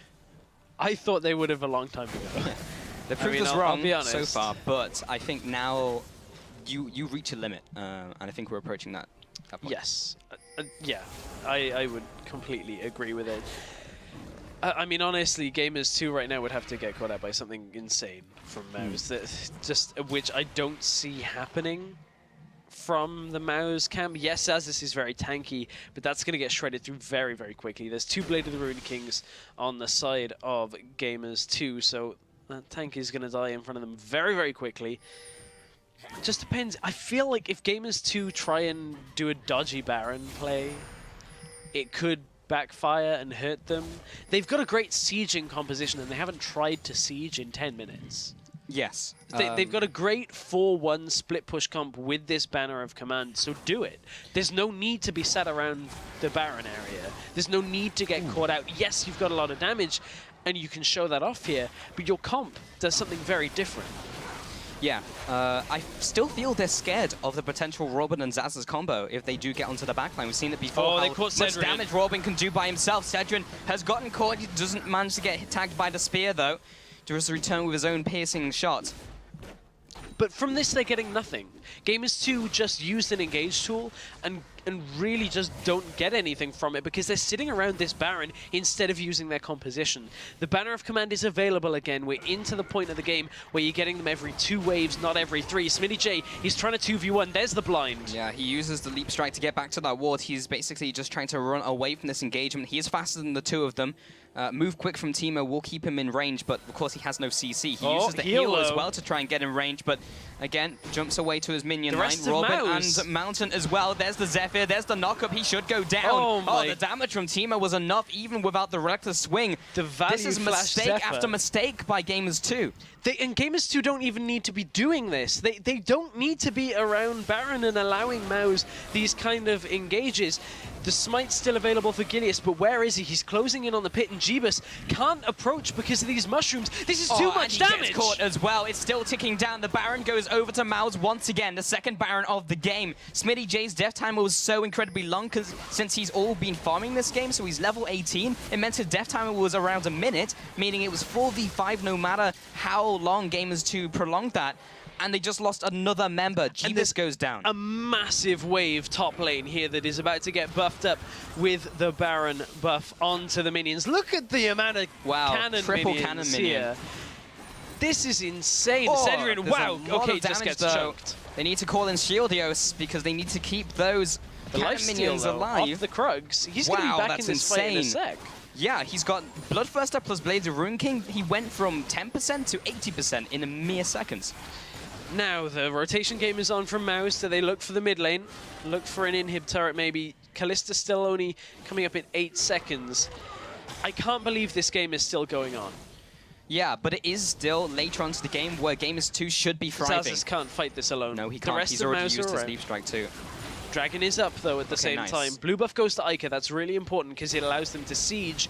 I thought they would have a long time ago. They proved us wrong so far, but I think now you reach a limit, and I think we're approaching that point. Yes. Yeah, I would completely agree with it. I mean, honestly, Gamers2 right now would have to get caught out by something insane from Mouse, which I don't see happening from the Mouse camp. Yes, Zazas is very tanky, but that's going to get shredded through very, very quickly. There's 2 Blade of the Rune Kings on the side of Gamers2, so that tank is going to die in front of them very, very quickly. It just depends. I feel like if Gamers2 try and do a dodgy Baron play, it could backfire and hurt them. They've got a great sieging composition, and they haven't tried to siege in 10 minutes. Yes. They've got a great 4-1 split push comp with this Banner of Command, so do it. There's no need to be sat around the Baron area. There's no need to get caught out. Yes, you've got a lot of damage, and you can show that off here, but your comp does something very different. Yeah, I still feel they're scared of the potential Robin and Zaz's combo if they do get onto the backline. We've seen it before. They caught much Cedric. Damage Robin can do by himself. Cedric has gotten caught. He doesn't manage to get tagged by the spear, though. Just return with his own piercing shot. But from this, they're getting nothing. Gamers2 just used an engage tool and really just don't get anything from it because they're sitting around this Baron instead of using their composition. The Banner of Command is available again. We're into the point of the game where you're getting them every 2 waves, not every 3. Smitty J, he's trying to 2v1. There's the blind. Yeah, he uses the leap strike to get back to that ward. He's basically just trying to run away from this engagement. He is faster than the 2 of them. Move quick from Teemo will keep him in range, but of course he has no CC. He uses the heal as well to try and get in range, but again, jumps away to his minion line. Robin and Mountain as well. There's the Zephyr. F here. There's the knock-up. He should go down. Oh, the damage from Teemo was enough, even without the reckless swing. The value this is flash mistake Zephyr. after mistake by Gamers2. And Gamers2 don't even need to be doing this. They don't need to be around Baron and allowing Mouse these kind of engages. The smite's still available for Gilius, but where is he? He's closing in on the pit, and Jeebus can't approach because of these mushrooms. This is too much and he damage! Gets caught as well. It's still ticking down. The Baron goes over to Mouse once again, the second Baron of the game. Smitty J's death timer was so incredibly long since he's all been farming this game, so he's level 18. It meant his death timer was around a minute, meaning it was 4v5 no matter how long Gamers2 prolonged that. And they just lost another member. Jeebus goes down. A massive wave top lane here that is about to get buffed up with the Baron buff onto the minions. Look at the amount of triple cannon minion here. This is insane. Oh, Cedric, wow, okay, just gets choked. They need to call in Shieldios because they need to keep those cannon minions alive. Off the Krugs. He's going to be back in this fight in a sec. Yeah, he's got Bloodthirster plus Blades of Rune King. He went from 10% to 80% in a mere seconds. Now, the rotation game is on from Mouse, so they look for the mid lane, look for an inhib turret maybe. Kalista still only coming up in 8 seconds. I can't believe this game is still going on. Yeah, but it is still later on to the game where Gamers2 should be thriving. Zazas can't fight this alone. No, he can't. The rest He's of already Mouse used are his around. Leap Strike too. Dragon is up, though, at the same time. Blue buff goes to Ica. That's really important because it allows them to siege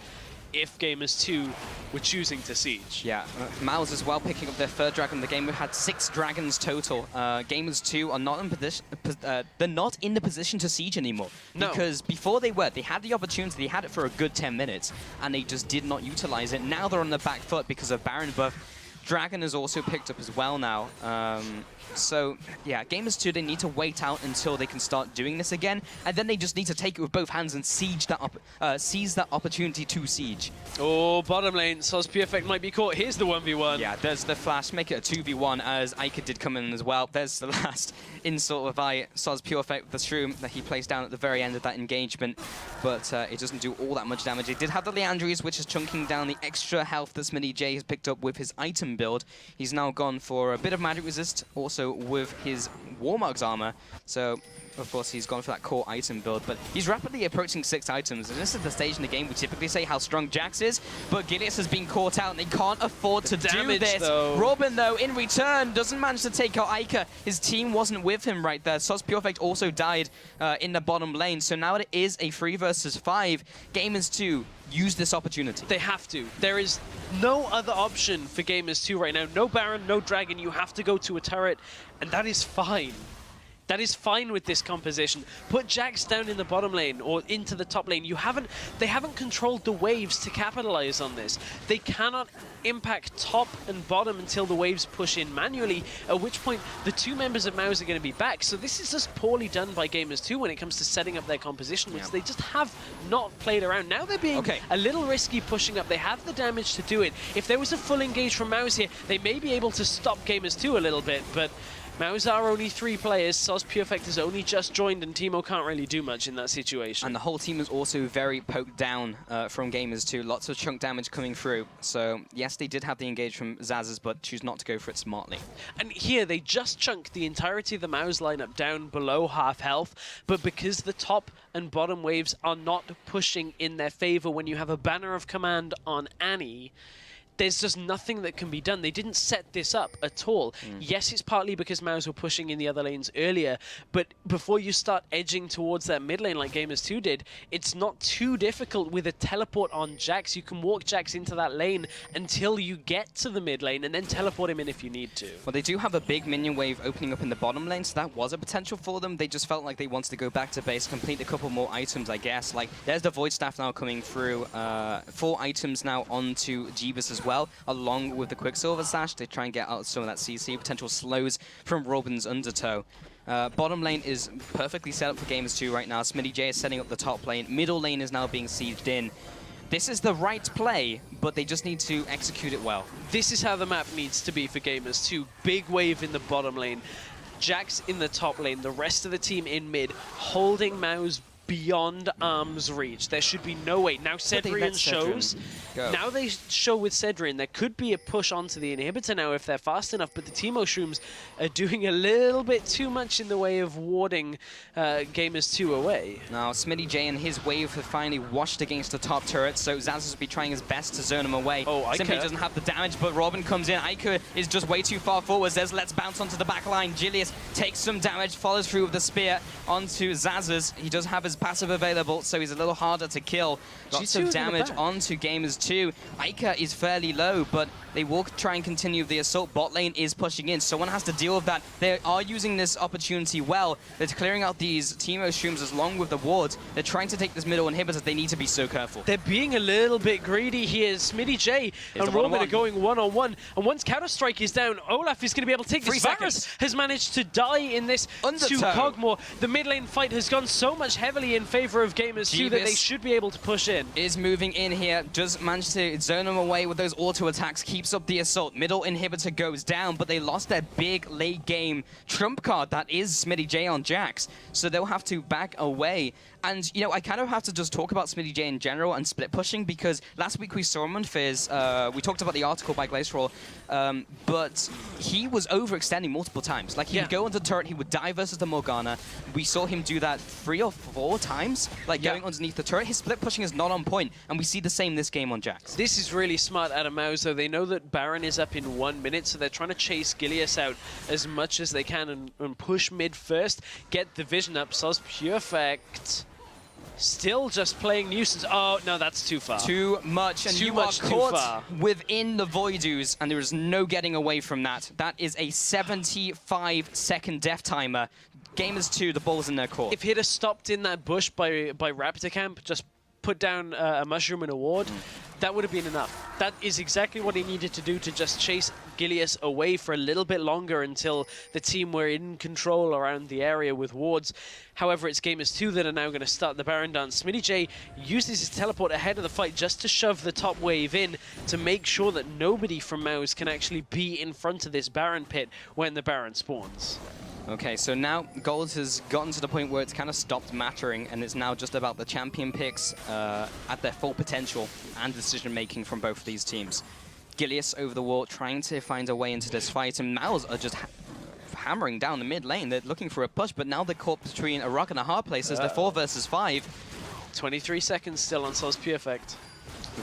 if Gamers2 were choosing to siege. Yeah, Mouse as well picking up their third dragon of the game. We've had 6 dragons total. Gamers2 are not in position. They're not in the position to siege anymore. No. Because before they were, they had the opportunity. They had it for a good 10 minutes, and they just did not utilize it. Now they're on the back foot because of Baron buff. Dragon is also picked up as well now. So, yeah, Gamers2, they need to wait out until they can start doing this again, and then they just need to take it with both hands and siege that seize that opportunity to siege. Oh, bottom lane, Sospearfect might be caught. Here's the 1v1. Yeah, there's the flash, make it a 2v1 as Ica did come in as well. There's the last insult of Sospearfect with the shroom that he placed down at the very end of that engagement, but it doesn't do all that much damage. It did have the Leandries, which is chunking down the extra health that Smitty J has picked up with his item build. He's now gone for a bit of magic resist, also with his Warmog's armor. So, of course, he's gone for that core item build, but he's rapidly approaching 6 items, and this is the stage in the game we typically say how strong Jax is, but Gilius has been caught out, and they can't afford to do this. Robin, though, in return, doesn't manage to take out Ica. His team wasn't with him right there. Sospearfect also died in the bottom lane, so now it is a 3 versus 5. Gamers2 use this opportunity. They have to. There is no other option for Gamers2 right now. No Baron, no Dragon. You have to go to a turret, and that is fine. That is fine with this composition. Put Jax down in the bottom lane or into the top lane. They haven't controlled the waves to capitalize on this. They cannot impact top and bottom until the waves push in manually, at which point the 2 members of Mouse are going to be back. So this is just poorly done by Gamers2 when it comes to setting up their composition, which they just have not played around. Now they're being a little risky pushing up. They have the damage to do it. If there was a full engage from Mouse here, they may be able to stop Gamers2 a little bit, but Mouse are only 3 players. Sospearfect has only just joined, and Teemo can't really do much in that situation. And the whole team is also very poked down from Gamers2. Lots of chunk damage coming through. So, yes, they did have the engage from Zazas, but choose not to go for it smartly. And here, they just chunked the entirety of the Mouse lineup down below half health, but because the top and bottom waves are not pushing in their favor when you have a banner of command on Annie, there's just nothing that can be done. They didn't set this up at all. Yes, it's partly because Mouse were pushing in the other lanes earlier, but before you start edging towards that mid lane like Gamers2 did, it's not too difficult with a teleport on Jax. You can walk Jax into that lane until you get to the mid lane and then teleport him in if you need to. Well, they do have a big minion wave opening up in the bottom lane, so that was a potential for them. They just felt like they wanted to go back to base, complete a couple more items, I guess. Like, there's the Void Staff now coming through. 4 items now onto Jeebus as well, along with the Quicksilver Sash. They try and get out some of that CC, potential slows from Robin's Undertow. Bottom lane is perfectly set up for Gamers2 right now. Smitty J is setting up the top lane. Middle lane is now being sieged in. This is the right play, but they just need to execute it well. This is how the map needs to be for Gamers2. Big wave in the bottom lane. Jax in the top lane, the rest of the team in mid, holding Mouse beyond arm's reach. There should be no way. Now Cedrian shows. Now they show with Cedrian there could be a push onto the inhibitor now if they're fast enough, but the Teemo Shrooms are doing a little bit too much in the way of warding Gamers2 away. Now Smitty J and his wave have finally washed against the top turret, so Zaz will be trying his best to zone him away. Oh, Ica Simply doesn't have the damage, but Robin comes in. Ica is just way too far forward. Zez let's bounce onto the back line. Julius takes some damage, follows through with the spear onto Zaz's. He does have his passive available, so he's a little harder to kill. Lots of damage onto Gamers2. Ica is fairly low, but they will try and continue the assault. Bot lane is pushing in. Someone has to deal with that. They are using this opportunity well. They're clearing out these Teemo Shrooms along with the wards. They're trying to take this middle inhibitor. They need to be so careful. They're being a little bit greedy here. Smitty J and Roman are going one-on-one. And once Counter-Strike is down, Olaf is going to be able to take this. Varus has managed to die in this to Cogmore. The mid lane fight has gone so much heavily in favor of Gamers2 that they should be able to push in. Is moving in here. Does manage to zone them away with those auto attacks. Keeps up the assault. Middle inhibitor goes down, but they lost their big late game trump card. That is Smitty J on Jax. So they'll have to back away. And, you know, I kind of have to just talk about Smitty J in general and split pushing, because last week we saw him on Fizz. We talked about the article by Glacial, but he was overextending multiple times. Like, he would go on the turret, he would die versus the Morgana. We saw him do that 3 or 4 times, like going underneath the turret. His split pushing is not on point, and we see the same this game on Jax. This is really smart out of Mouse, though. They know that Baron is up in 1 minute, so they're trying to chase Gilius out as much as they can and push mid first, get the vision up. Soz Perfect still just playing nuisance. Oh, no, that's too far. Too much, and you are caught within the Voidoos, and there is no getting away from that. That is a 75-second death timer. Gamers2, the ball's in their court. If he'd have stopped in that bush by Raptor Camp, just put down a mushroom and a ward, that would have been enough. That is exactly what he needed to do, to just chase Gilius away for a little bit longer until the team were in control around the area with wards. However, it's Gamers2 that are now going to start the Baron dance. Smitty J uses his teleport ahead of the fight just to shove the top wave in to make sure that nobody from Mouse can actually be in front of this Baron pit when the Baron spawns. Okay, so now Gold has gotten to the point where it's kind of stopped mattering, and it's now just about the champion picks at their full potential and decision-making from both of these teams. Gilius over the wall, trying to find a way into this fight, and Mouse are just hammering down the mid lane. They're looking for a push, but now they're caught between a rock and a hard place as they're 4 versus 5. 23 seconds still on Soz Perfect.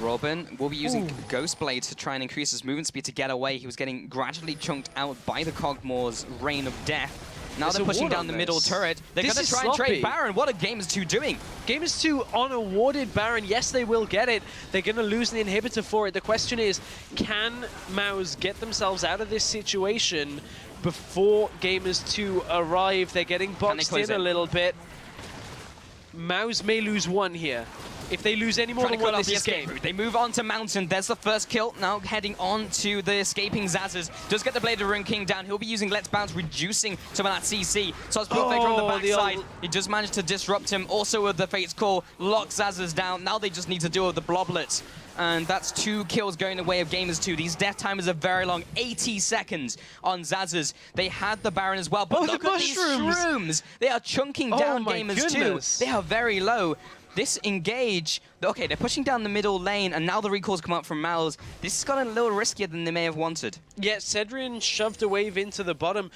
Robin will be using Ghostblade to try and increase his movement speed to get away. He was getting gradually chunked out by the Cogmore's Rain of Death. Now they're pushing down the middle turret. They're going to try and trade Baron. What are Gamers2 doing? Gamers2 on a warded Baron. Yes, they will get it. They're going to lose the inhibitor for it. The question is, can Mouse get themselves out of this situation before Gamers2 arrive? They're getting boxed in a little bit. Mouse may lose one here. If they lose any more than one, this is game. They move on to Mountain. There's the first kill. Now heading on to the escaping Zazes. Does get the Blade of Rune King down. He'll be using Let's Bounce, reducing some of that CC. So it's perfect from the backside. He just managed to disrupt him. Also with the Fate's Call, lock Zazes down. Now they just need to deal with the Bloblets. And that's 2 kills going the way of Gamers2. These death timers are very long, 80 seconds on Zazes. They had the Baron as well, but look at these shrooms. They are chunking down Gamers2. They are very low. This engage, okay, they're pushing down the middle lane, and now the recalls come up from Mouse. This has gotten a little riskier than they may have wanted. Yeah, Cedrian shoved a wave into the bottom.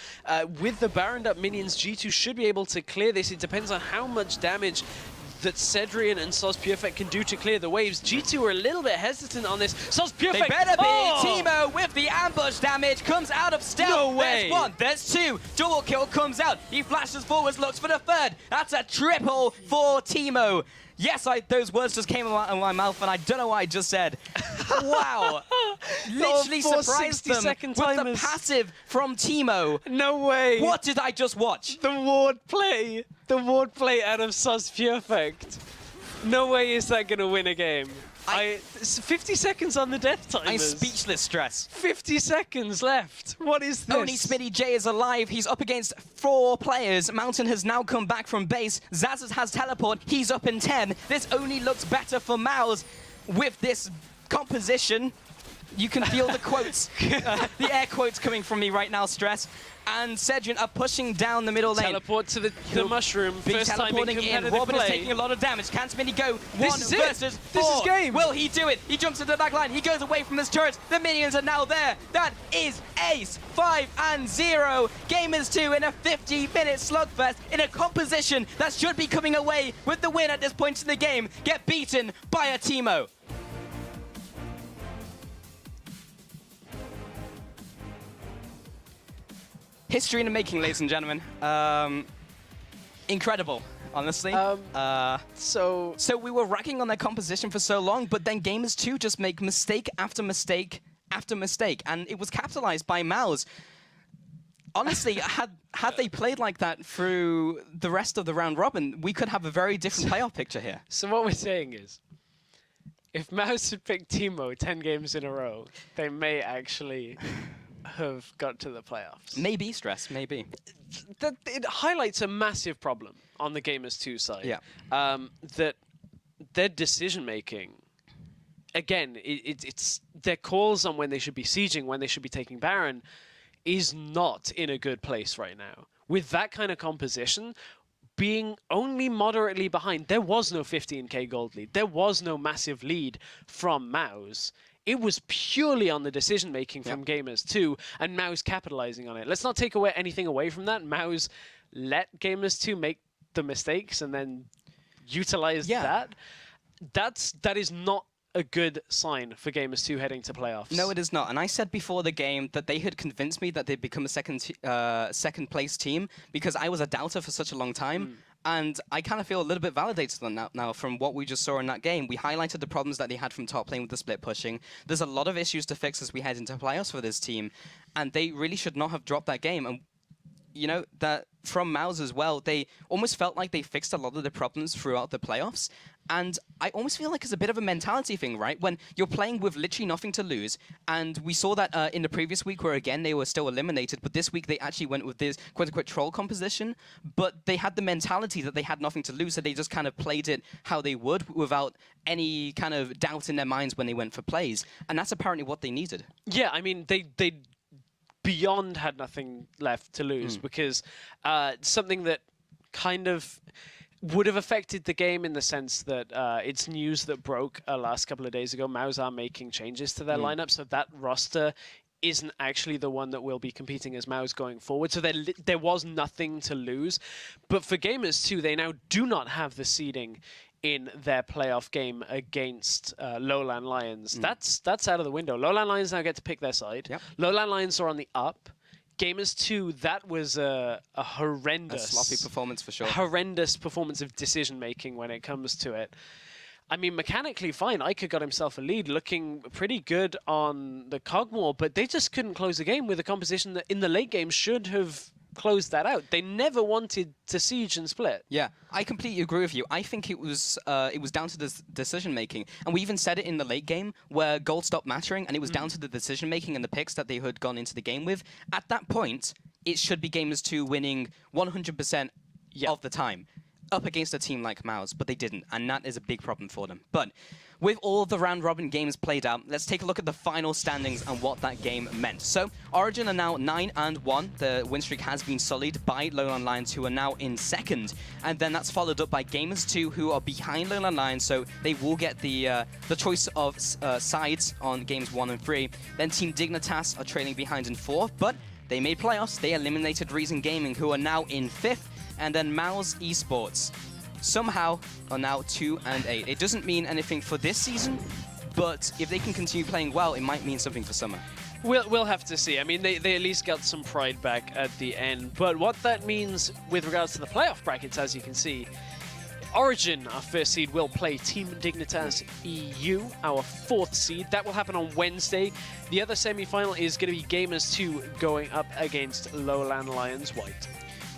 With the Baron up minions, G2 should be able to clear this. It depends on how much damage that Cedrian and Soz Perfect can do to clear the waves. G2 are a little bit hesitant on this. Soz Perfect! They better be! Teemo with the ambush damage comes out of stealth. No way! There's 1, there's 2. Double kill comes out. He flashes forwards, looks for the 3rd. That's a triple for Teemo. Yes, those words just came out of my mouth, and I don't know what I just said. Wow. Literally surprised them with the passive from Teemo. No way. What did I just watch? The ward play. The ward play out of Soz Perfect. No way is that going to win a game. 50 seconds on the death timers. I'm speechless, Stress. 50 seconds left. What is this? Only Smitty J is alive. He's up against 4 players. Mountain has now come back from base. Zazes has teleport. He's up in 10. This only looks better for Mouse with this composition. You can feel the quotes, the air quotes coming from me right now, Stress. And Cedric are pushing down the middle lane. Teleport to the mushroom. First time in teleporting in. competitive Robin play. is taking a lot of damage. Can Smitty go This one is it. versus four? This is game. Will he do it? He jumps into the back line. He goes away from his turrets. The minions are now there. That is ace 5-0. Gamers2 in a 50-minute slugfest in a composition that should be coming away with the win at this point in the game. Get beaten by a Teemo. History in the making, ladies and gentlemen. Incredible, honestly. So we were racking on their composition for so long, but then Gamers2 just make mistake after mistake after mistake, and it was capitalized by Mouse. Honestly, had they played like that through the rest of the round robin, we could have a very different playoff picture here. So what we're saying is, if Mouse had picked Teemo 10 games in a row, they may actually have got to the playoffs. Maybe, Stress, maybe. It highlights a massive problem on the Gamers2 side. Yeah. That their decision making, again, it's their calls on when they should be sieging, when they should be taking Baron, is not in a good place right now. With that kind of composition, being only moderately behind, there was no 15k gold lead. There was no massive lead from Mouse. It was purely on the decision-making from Gamers2, and Mouse capitalizing on it. Let's not take anything away from that. Mouse let Gamers2 make the mistakes and then utilize that. That is not a good sign for Gamers2 heading to playoffs. No, it is not. And I said before the game that they had convinced me that they'd become a second place team because I was a doubter for such a long time. And I kind of feel a little bit validated on that now from what we just saw in that game. We highlighted the problems that they had from top lane with the split pushing. There's a lot of issues to fix as we head into playoffs for this team. And they really should not have dropped that game. And you know, that from Mouse as well, they almost felt like they fixed a lot of the problems throughout the playoffs. And I almost feel like it's a bit of a mentality thing, right? When you're playing with literally nothing to lose, and we saw that in the previous week where, again, they were still eliminated, but this week they actually went with this quote-unquote troll composition, but they had the mentality that they had nothing to lose, so they just kind of played it how they would without any kind of doubt in their minds when they went for plays. And that's apparently what they needed. Yeah, I mean, they beyond had nothing left to lose because something that kind of would have affected the game in the sense that it's news that broke last couple of days ago. Mouse are making changes to their lineup, so that roster isn't actually the one that will be competing as Mouse going forward. So there was nothing to lose. But for Gamers2, they now do not have the seeding in their playoff game against Lowland Lions. That's out of the window. Lowland Lions now get to pick their side. Yep. Lowland Lions are on the up. Gamers2, that was a horrendous... A sloppy performance for sure. Horrendous performance of decision-making when it comes to it. I mean, mechanically fine. Ica got himself a lead, looking pretty good on the Cogmore, but they just couldn't close the game with a composition that in the late game should have closed that out. They never wanted to siege and split. Yeah, I completely agree with you. I think it was down to the decision making, and we even said it in the late game where gold stopped mattering, and it was down to the decision making and the picks that they had gone into the game with. At that point, it should be Gamers2 winning 100% of the time up against a team like Mouse, but they didn't, and that is a big problem for them. But with all the round-robin games played out, let's take a look at the final standings and what that game meant. So, Origin are now 9-1. The win streak has been sullied by Lowland Lions, who are now in second. And then that's followed up by Gamers2, who are behind Lowland Lions, so they will get the choice of sides on games 1 and 3. Then Team Dignitas are trailing behind in 4th, but they made playoffs. They eliminated Reason Gaming, who are now in 5th. And then Mousesports somehow are now 2-8. It doesn't mean anything for this season, but if they can continue playing well, it might mean something for summer. We'll have to see. I mean, they at least got some pride back at the end. But what that means with regards to the playoff brackets, as you can see, Origin, our first seed, will play Team Dignitas EU, our 4th seed. That will happen on Wednesday. The other semi-final is going to be Gamers2 going up against Lowland Lions White.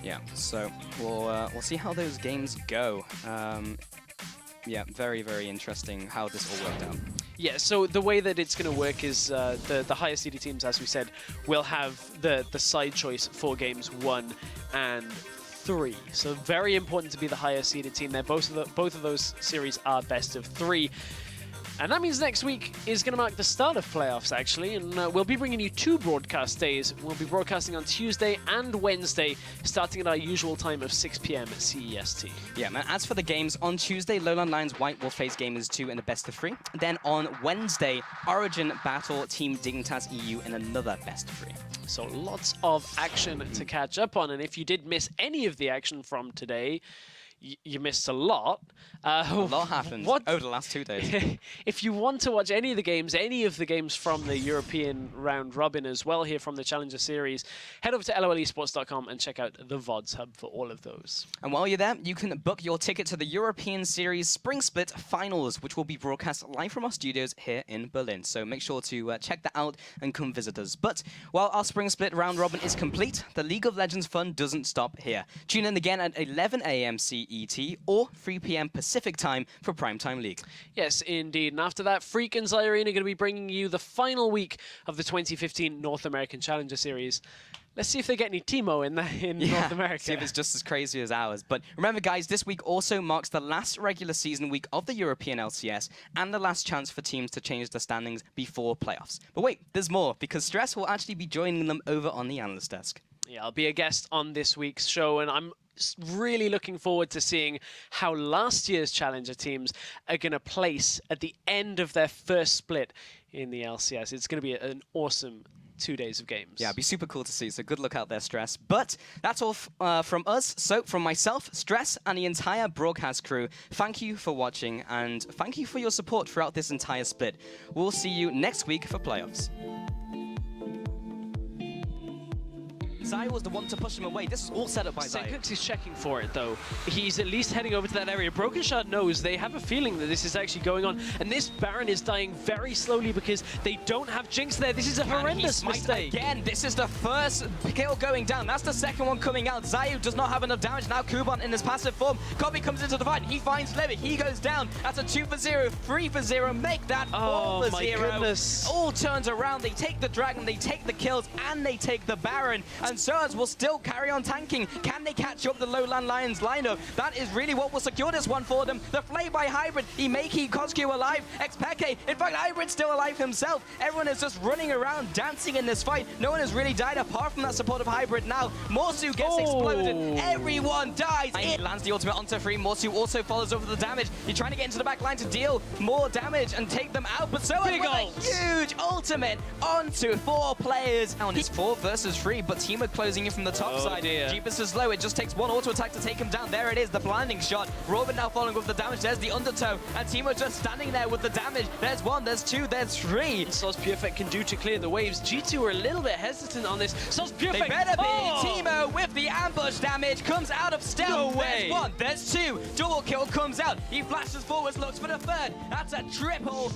Yeah, so we'll see how those games go. Yeah, very, very interesting how this all worked out. Yeah, so the way that it's going to work is the higher seeded teams, as we said, will have the side choice for games 1 and 3. So very important to be the higher seeded team there. Both of those series are best of 3. And that means next week is going to mark the start of playoffs, actually, and we'll be bringing you 2 broadcast days. We'll be broadcasting on Tuesday and Wednesday, starting at our usual time of 6 p.m. CEST. Yeah, man. As for the games, on Tuesday, Lowland Lions White will face Gamers2 in the best-of-3. Then on Wednesday, Origin battle Team Dignitas EU in another best-of-3. So lots of action to catch up on, and if you did miss any of the action from today, you missed a lot. A lot happened over the last 2 days. If you want to watch any of the games from the European round robin as well here from the Challenger Series, head over to lolesports.com and check out the VODs hub for all of those. And while you're there, you can book your ticket to the European Series Spring Split Finals, which will be broadcast live from our studios here in Berlin. So make sure to check that out and come visit us. But while our Spring Split round robin is complete, the League of Legends fun doesn't stop here. Tune in again at 11 a.m. CET or 3 p.m. Pacific time for Primetime League. Yes, indeed. And after that, Freak and Zyrene are going to be bringing you the final week of the 2015 North American Challenger Series. Let's see if they get any Teemo in North America. See if it's just as crazy as ours. But remember, guys, this week also marks the last regular season week of the European LCS and the last chance for teams to change the standings before playoffs. But wait, there's more, because Stress will actually be joining them over on the analyst desk. Yeah, I'll be a guest on this week's show, and I'm really looking forward to seeing how last year's Challenger teams are going to place at the end of their first split in the LCS. It's going to be an awesome 2 days of games. Yeah, it'd be super cool to see, so good luck out there, Stress. But that's all from us. So from myself, Stress, and the entire broadcast crew, thank you for watching, and thank you for your support throughout this entire split. We'll see you next week for playoffs. Zai was the one to push him away. This is all set up by Zai. Cooks is checking for it, though. He's at least heading over to that area. Broken Shard knows they have a feeling that this is actually going on, and this Baron is dying very slowly because they don't have Jinx there. This is a horrendous mistake. Again, this is the first kill going down. That's the second one coming out. Zayu does not have enough damage. Now Kuban in his passive form. Kobe comes into the fight. He finds Levick. He goes down. That's a 2 for 0, 3 for 0. Make that 4 for 0. My goodness. All turns around. They take the Dragon, they take the kills, and they take the Baron. And Surge will still carry on tanking. Can they catch up the Lowland Lions lineup? That is really what will secure this one for them. The play by Hybrid. He may keep Koskyu alive. Xpeke. In fact, Hybrid's still alive himself. Everyone is just running around, dancing in this fight. No one has really died apart from that support of Hybrid now. Morsu gets exploded. Everyone dies. He lands the ultimate onto Free. Morsu also follows over the damage. He's trying to get into the back line to deal more damage and take them out. But so with a huge ultimate onto 4 players. Now it's 4 versus 3, but Team are closing in from the top side. Jeepus is low. It just takes 1 auto attack to take him down. There it is, the blinding shot. Robin now following with the damage. There's the undertow. And Teemo just standing there with the damage. There's 1, there's 2, there's 3. Sauce Perfect can do to clear the waves. G2 are a little bit hesitant on this. Sauce Perfect. They better be. Teemo with the ambush damage comes out of stealth. No way. There's 1, there's 2. Double kill comes out. He flashes forwards, looks for the 3rd. That's a triple.